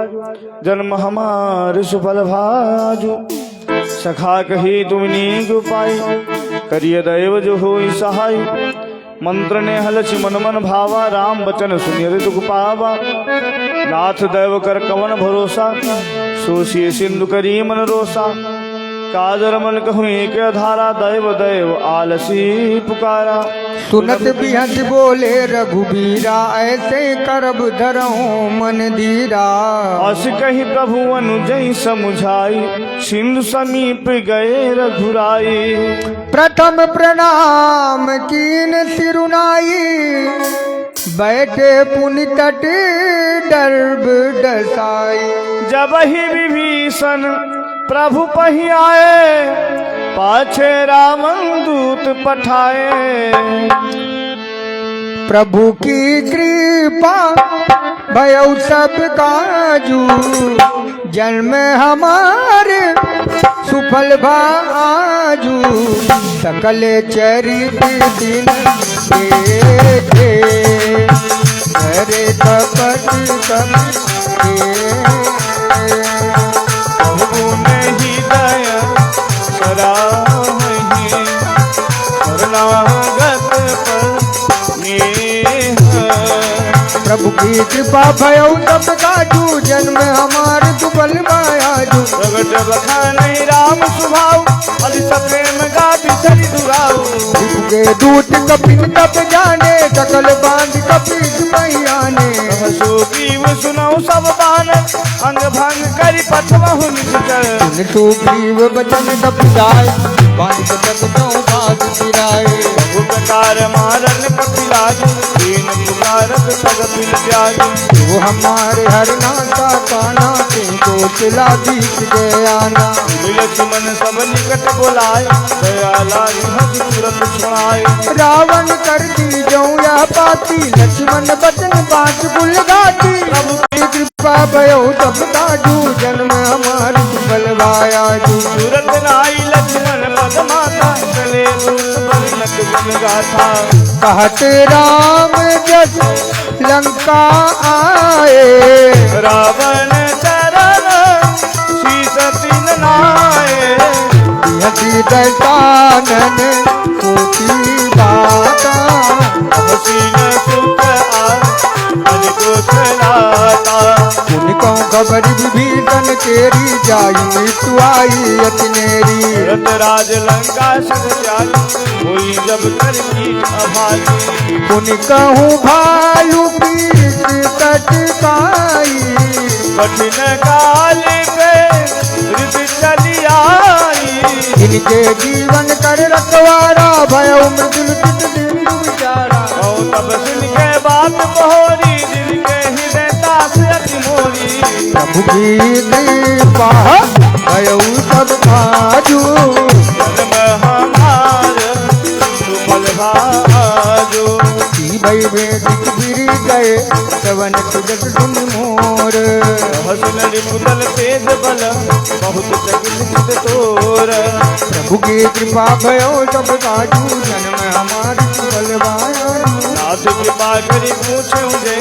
जन्म हमार सुफल भाजो। सखा कही तुम नीक उपाय करिय दैव जो होई सहाय। मंत्र ने हलचि मन मन भावा, राम बचन सुनियर दुख पावा। नाथ दैव कर कवन भरोसा, सोचिए सिंधु करी मन रोसा। काजर मन कहूँ एक धारा, दैव दैव आलसी पुकारा। सुनत बिहत बोले रघुबीरा, ऐसे करब धरऊं मन धीरा। अस कही प्रभु अनुजई समुझाई, सिंधु समीप गए रघुराई। प्रथम प्रणाम कीन सिरुनाई, बैठे पुनि तट डर्ब डसाई। जब ही विभीषण प्रभु पही आए, पाछे राम दूत पठाए। प्रभु की कृपा भयउ सब काजू, जन्म हमारे सुफल भा आजू। सकल चरित दिन देखे, करे कपट कपटे। नहीं दया सराही, शरणागत पर नेह। प्रभु की कृपा भयउ सब काजू, जन्म हमार सुफल मायाजू। प्रगट बखाने राम सुभाव, अति प्रेम गा बिसरि दुराऊ। के दूत कपिन तब जाने, सकल बांध कपीस पहियाने। सुग्रीव सुनौ सब बान, अंग भंग करि पथवहु निश्चर। सुन सुग्रीव बचन तब जाय, बांध तब तो बात गिराए। बहु प्रकार मारन कपिलाज, दीन पुकारत सगपिन त्याग। वो हमारे हरनाथा काना, ते को चिला बीत गयाना। लक्ष्मण सब निकट बोलाए, दया लाई हस तुरत छुड़ाए। रावण कर दी जो यह पाती, लक्ष्मण बचन बात गुल गाती। प्रभु की कृपा भयो तब ताजू, जन्म हमार सुफल भायाजू। तुरत नाई लक्ष्मण पद माता, चले दूत बल नक गुण गाथा। कहत राम जस लंका आए, रावण चरण शीस तिन नाए। हसी दशानन कोटि बाता। हसीन सुख आज को सलाता। उनको खबर विभीषण केरी, जाई मृत्यु आई अतिनेरी। रत राज लंका सद त्यागी, हुई जब कर कीट अभागी। पुनि कहूँ भालू पीस तटकाई, कठिन काल पे ऋत चली आई। इनके जीवन कर रखवारा, भयउ मृदुल चित दीन विचारा। और तब सुन के बात बहोरी, दिल के हृदय तास अति मोरी। प्रभु की कृपा भयउ सब काजू, जन्म हमार सुफल भाजो। भई वेदिक गिरी गए, सवन सुजत सुन मोर। हसन रिपुदल तेज बल, बहुत चकित चित तोर। प्रभु की कृपा भयो सब काजू, जन्म हमार सुफल भायाजू। नाथ कृपा करी पूछे मुझे,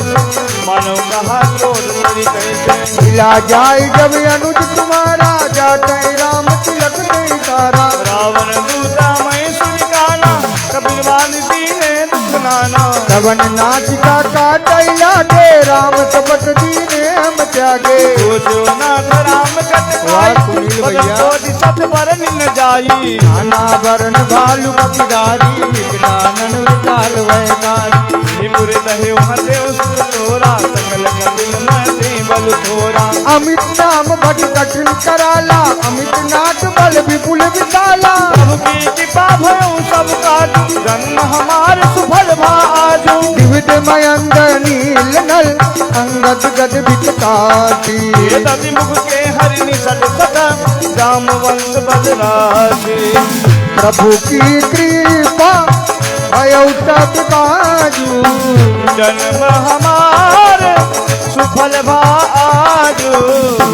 मानो कहा तोर तरी कैसे। मिला जाय जब अनुज तुम्हारा, जाते राम तिलक नहीं तारा। रावण दूता मैं सुनि गाना, कपिल बांध दीने दुख नाना। कवन नाचिका काटैला के, राम सपत दीने हम त्यागे। सोचो नाथ राम कट वाह सुनील भैया। सत बरन न जाई। नाना वरण भालू कपिदारी, विज्ञानन विकाल वैकारी। निपुर दहे हते उसुर तोरा, सकल कपिल मते बल थोरा। अमित नाम भट कठिन कराला, अमित नाथ बल विपुल विशाला। प्रभु की कृपा भयो सब काजू, जन्म हमार सुफल भाजू। दिव्य मयंग नील नल, अंगद गद बिचकाती। ये दति मुख के हरिनि सट सट, राम वंश बदरासी। प्रभु की कृपा भयउ सब काजू, जन्म हमार सुफल भाजू।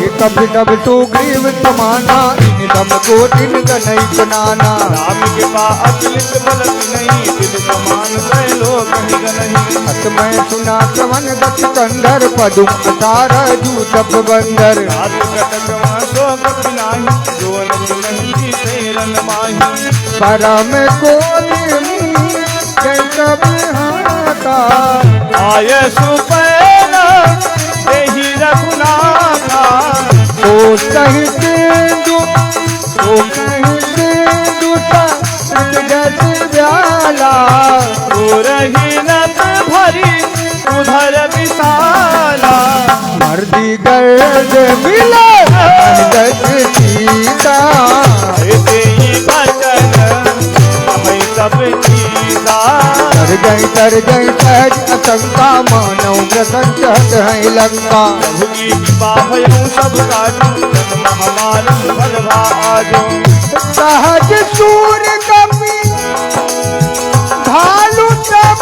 ये कभी तब तो ग्रीव समाना, इन दम को दिन गनई बनाना। राम के पा अतुलित बल नहीं, तिल समान कह लोक नहीं। हत मैं सुना श्रवण दत्त कंधर, पदुम अतार जू तप बंदर। रात कटक सो कपिलाही, जोन नहीं तेरन माही। परम को सब हाथा आय सुपैना यही रघुनाथा ओ कहीं सिंधु ओ कहीं सिंधु जस व्याला हो रही नत भरी उधर विशाला मर्दी गर्द मिले दस सीता तेई बचन हमें सब चीजा तर गई सहज आशंका मानव प्रसंग है लंका प्रभु की कृपा भयऊ सब काजू जन्म हमार सुफल भाजो सहज सूर्य कपि भालू तब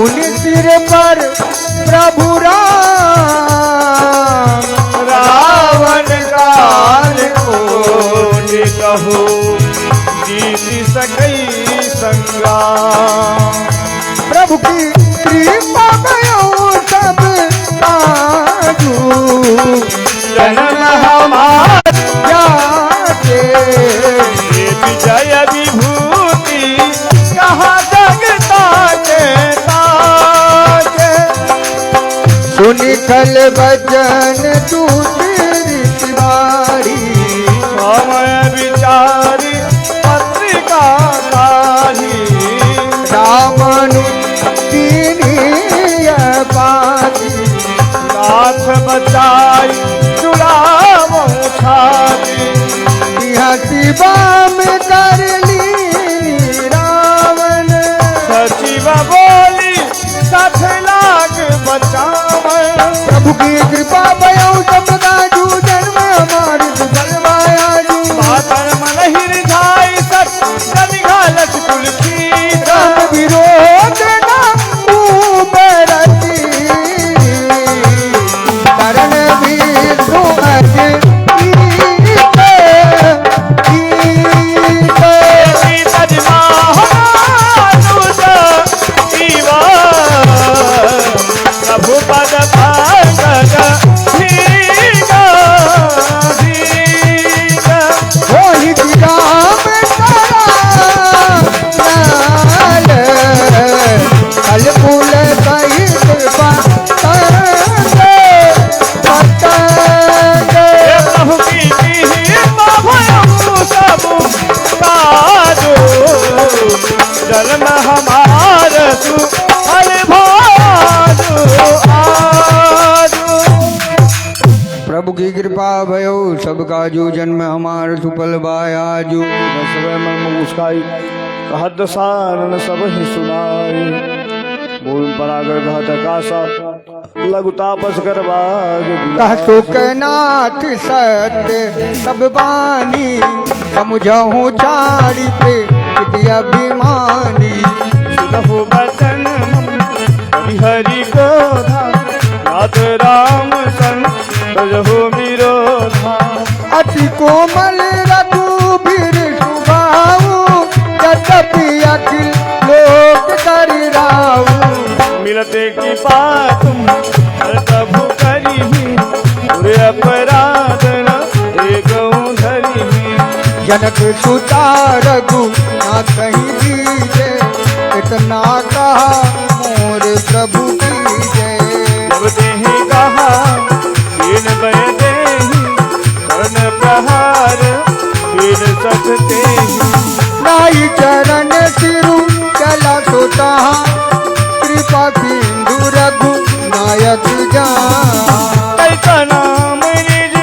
उन सिर पर प्रभु राम रावण काल को कहो जीत सकई संग्राम प्रभु की कृपा भयो सब काजू जन्म हमार जाके ये विजय विभूति कहाँ जगता के ताके सुनि खल भजन तू तेरी तिवारी समय विचारी पत्रिका ताही रामनु दीनिय पाती नाथ बचाई चुड़ावो छाती यह शिवा में कर ली रावण सचिव बोली सठ लाख बचावन प्रभु की कृपा भयो सब काजू जन्म हमारे सुफलवायाजू बातन मन हिरझाई सत जन घालत कुल की राम विरोध न उबरती करण विष्णु अज प्रभु पद पंकज भीगा भीगा होई राम लाल कल फूल सहित प्रभु की कृपा भयऊ सब काजो जन्म हमार सुफल भाजो आजो प्रभु की कृपा भयो सब काजू जन्म हमार सुफल बायाजू सब मन मुस्काई कहत सारन सब ही सुनाई बोल परागर कहत कासा लघु तापस कर बाग कह सुखनाथ सत्य सब बानी समझहूँ चारी पे किति अभिमानी सुनहु बचन हरि को नाथ राम सन रजहु विरोधा अति कोमल रघुबीर सुभाऊ यद्यपि अखिल लोक करि राऊ मिलते की तुम प्रभु करी पूरे अपराध एक धरी जनक सुता रघु ना कहीं दीजे इतना कहा मोर प्रभु की जय जब देहि कहा कीन बह देहि कर्ण प्रहार वीर सकते नाई चरण सिरु चला सोता कृपा सिंधु रघु नायक जान कैसा नाम निज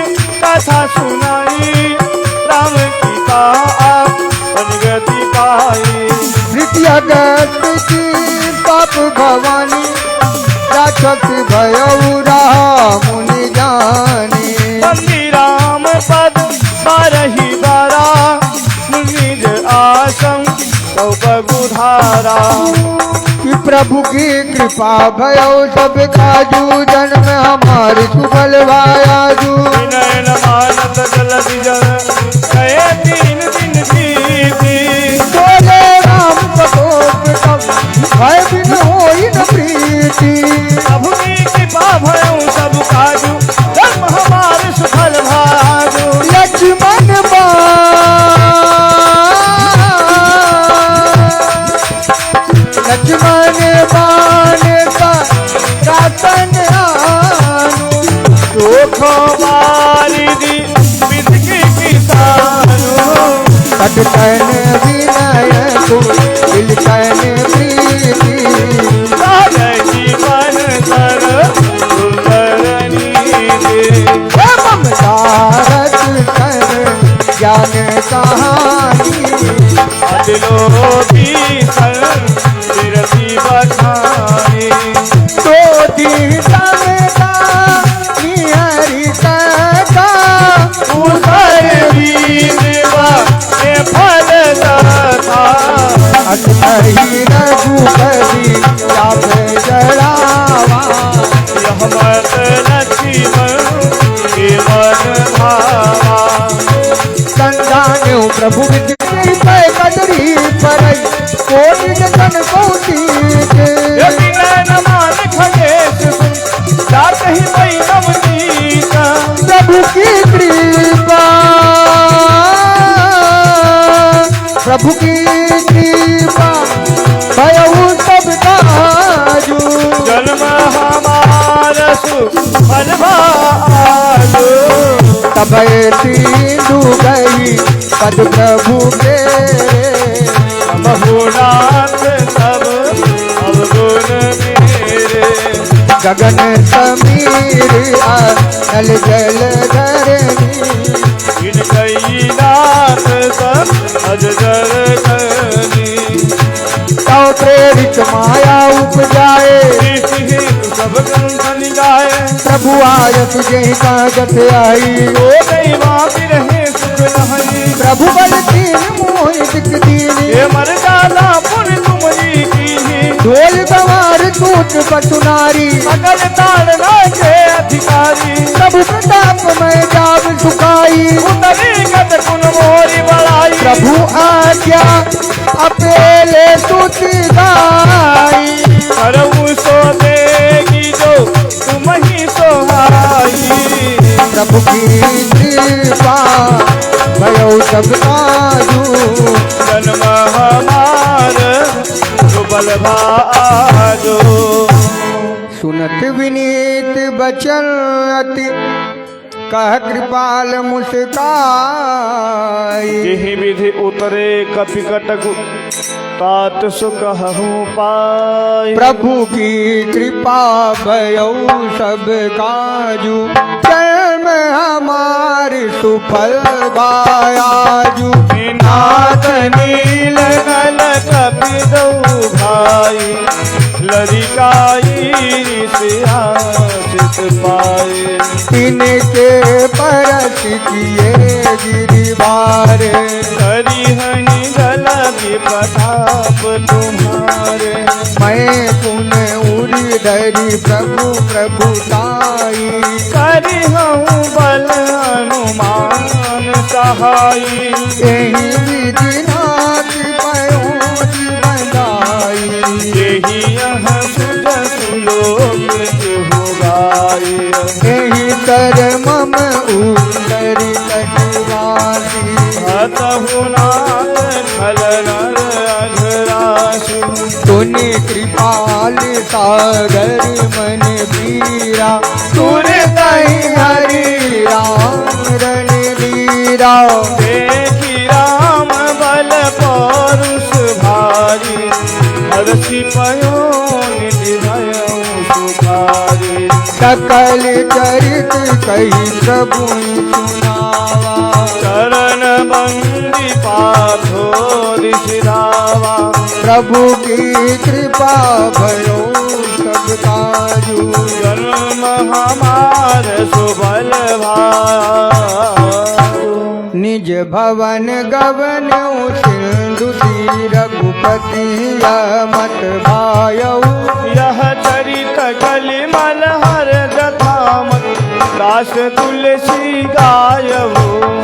कथा सुनाई राम की का आप गति पाई तृतीय अगस्त की पाप भवानी राक्षस भयऊ मुनि जानी बंदी राम पद बारही बारा निज आसम बुधारा कि प्रभु की कृपा भयो सब काजू जन्म हमारे सुफल भायाजू विनय न मानत जल जल कहे तीन दिन बीती बोले राम प्रकोप तब भय बिन होई न प्रीति प्रभु की कृपा भयऊ सब काजू धर्म हमारे सुफल भाजू लक्ष्मण बाण सदतन विनय तुम तिलतन प्रीति सारे जीवन कर सुंदरनी दे ममता रस तन ज्ञान कहानी दिलो की विरति बखानी तो दीता हरि का उतर फल दाता अतहि रघुपति आप जड़ावा यह मत लक्ष्मण के मन भावा संजान्यो प्रभु विधि पै कदरी पर कोटि जन कौती यदि नैन मान खगेश जात ही मई नवनीत प्रभु की कृपा प्रभु की कृपा भयउ सब काजू जन्म हमारा सुफल भाजो तब सिंधु गई पद प्रभु के बहुनाथ सब अवगुण मेरे गगन समीर नल जल धरणी इन कई नाथ सब अजगर धनी तव प्रेरित माया उपजाए सब कंठन गाए प्रभु आय तुझे कागत आई ओ नहीं मापी रहे सुख नहीं प्रभु बल तीन मोहित दीनी ये मर जाना पुण्य तुम्हारी की ढोल गवार टूट पटुनारी सकल ताल के अधिकारी प्रभु प्रताप में जाव सुखाई उतरी गत कुन मोरी बड़ाई प्रभु आज्ञा अपेले तुति गाई करऊ सो देगी जो तुम ही सोहाई प्रभु की कृपा भयो सब काजू जन्म हमार सुबल भाजो सुनत विनीत बचन अति कह कृपाल मुस्काई यही विधि उतरे कपि कटकु तात सुख हूँ पाई प्रभु की कृपा भयो सब काजू जन्म हमार सुफल बायाजू नाथ नील नल कपि दऊ भाई लरिकाई सियासित पाए इनके परस किए गिरिवार करी हनी गल प्रताप तुम्हारे मैं पुन उड़ी धरी प्रभु प्रभुताई करी हूँ बल हनुमान सहाई यही विधि नाथ पयोज बंधाई यही यह सुध सुलोक हो गाय यही कर मम उदर कटवासी हतहु नाथ खल नर अघरासु तूने कृपाल सागर मन पीरा तूने तई हरि राम रणवीरा देखी राम बल पौरुष भारी हरषि पयो निधि भयउ सुखारी सकल चरित कही प्रभु सुनावा चरण बंदी पाथो दिशरावा प्रभु की कृपा भयो सब काजू जन्म हमार सुबल भाजो निज भवन गवन सिंधु रघुपति मत भायऊ यह चरित कलिमल हर जथामत दास तुलसी गायऊ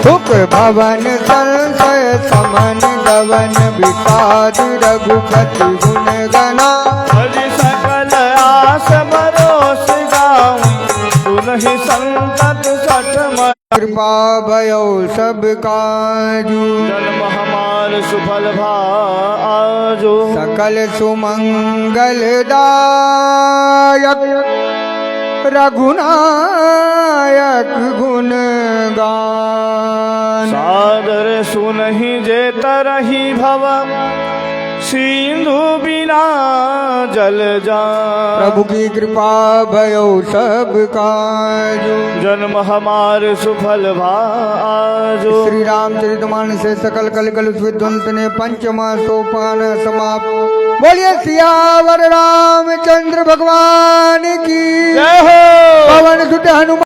सुख भवन संशय समन गवन विषाद रघुपति गुण गना हरि सकल आस भरोस गाऊं सुनहि संतत सठ कृपा भयो सब काजू जन्म हमार सुफल भाजो सकल सुमंगल दायक रघुनायक गुण गान सादर सुनहि जेत तरही भव सिंधु बिना जल जा। प्रभु की कृपा भयो सब काजो जन्म हमार सुफल भाजो। श्री रामचरितमानस से सकल कल विध्वंस ने पंचमा सोपान समाप्त। बोलिए सियावर रामचंद्र भगवान की जय हो। पवन सुत हनुमान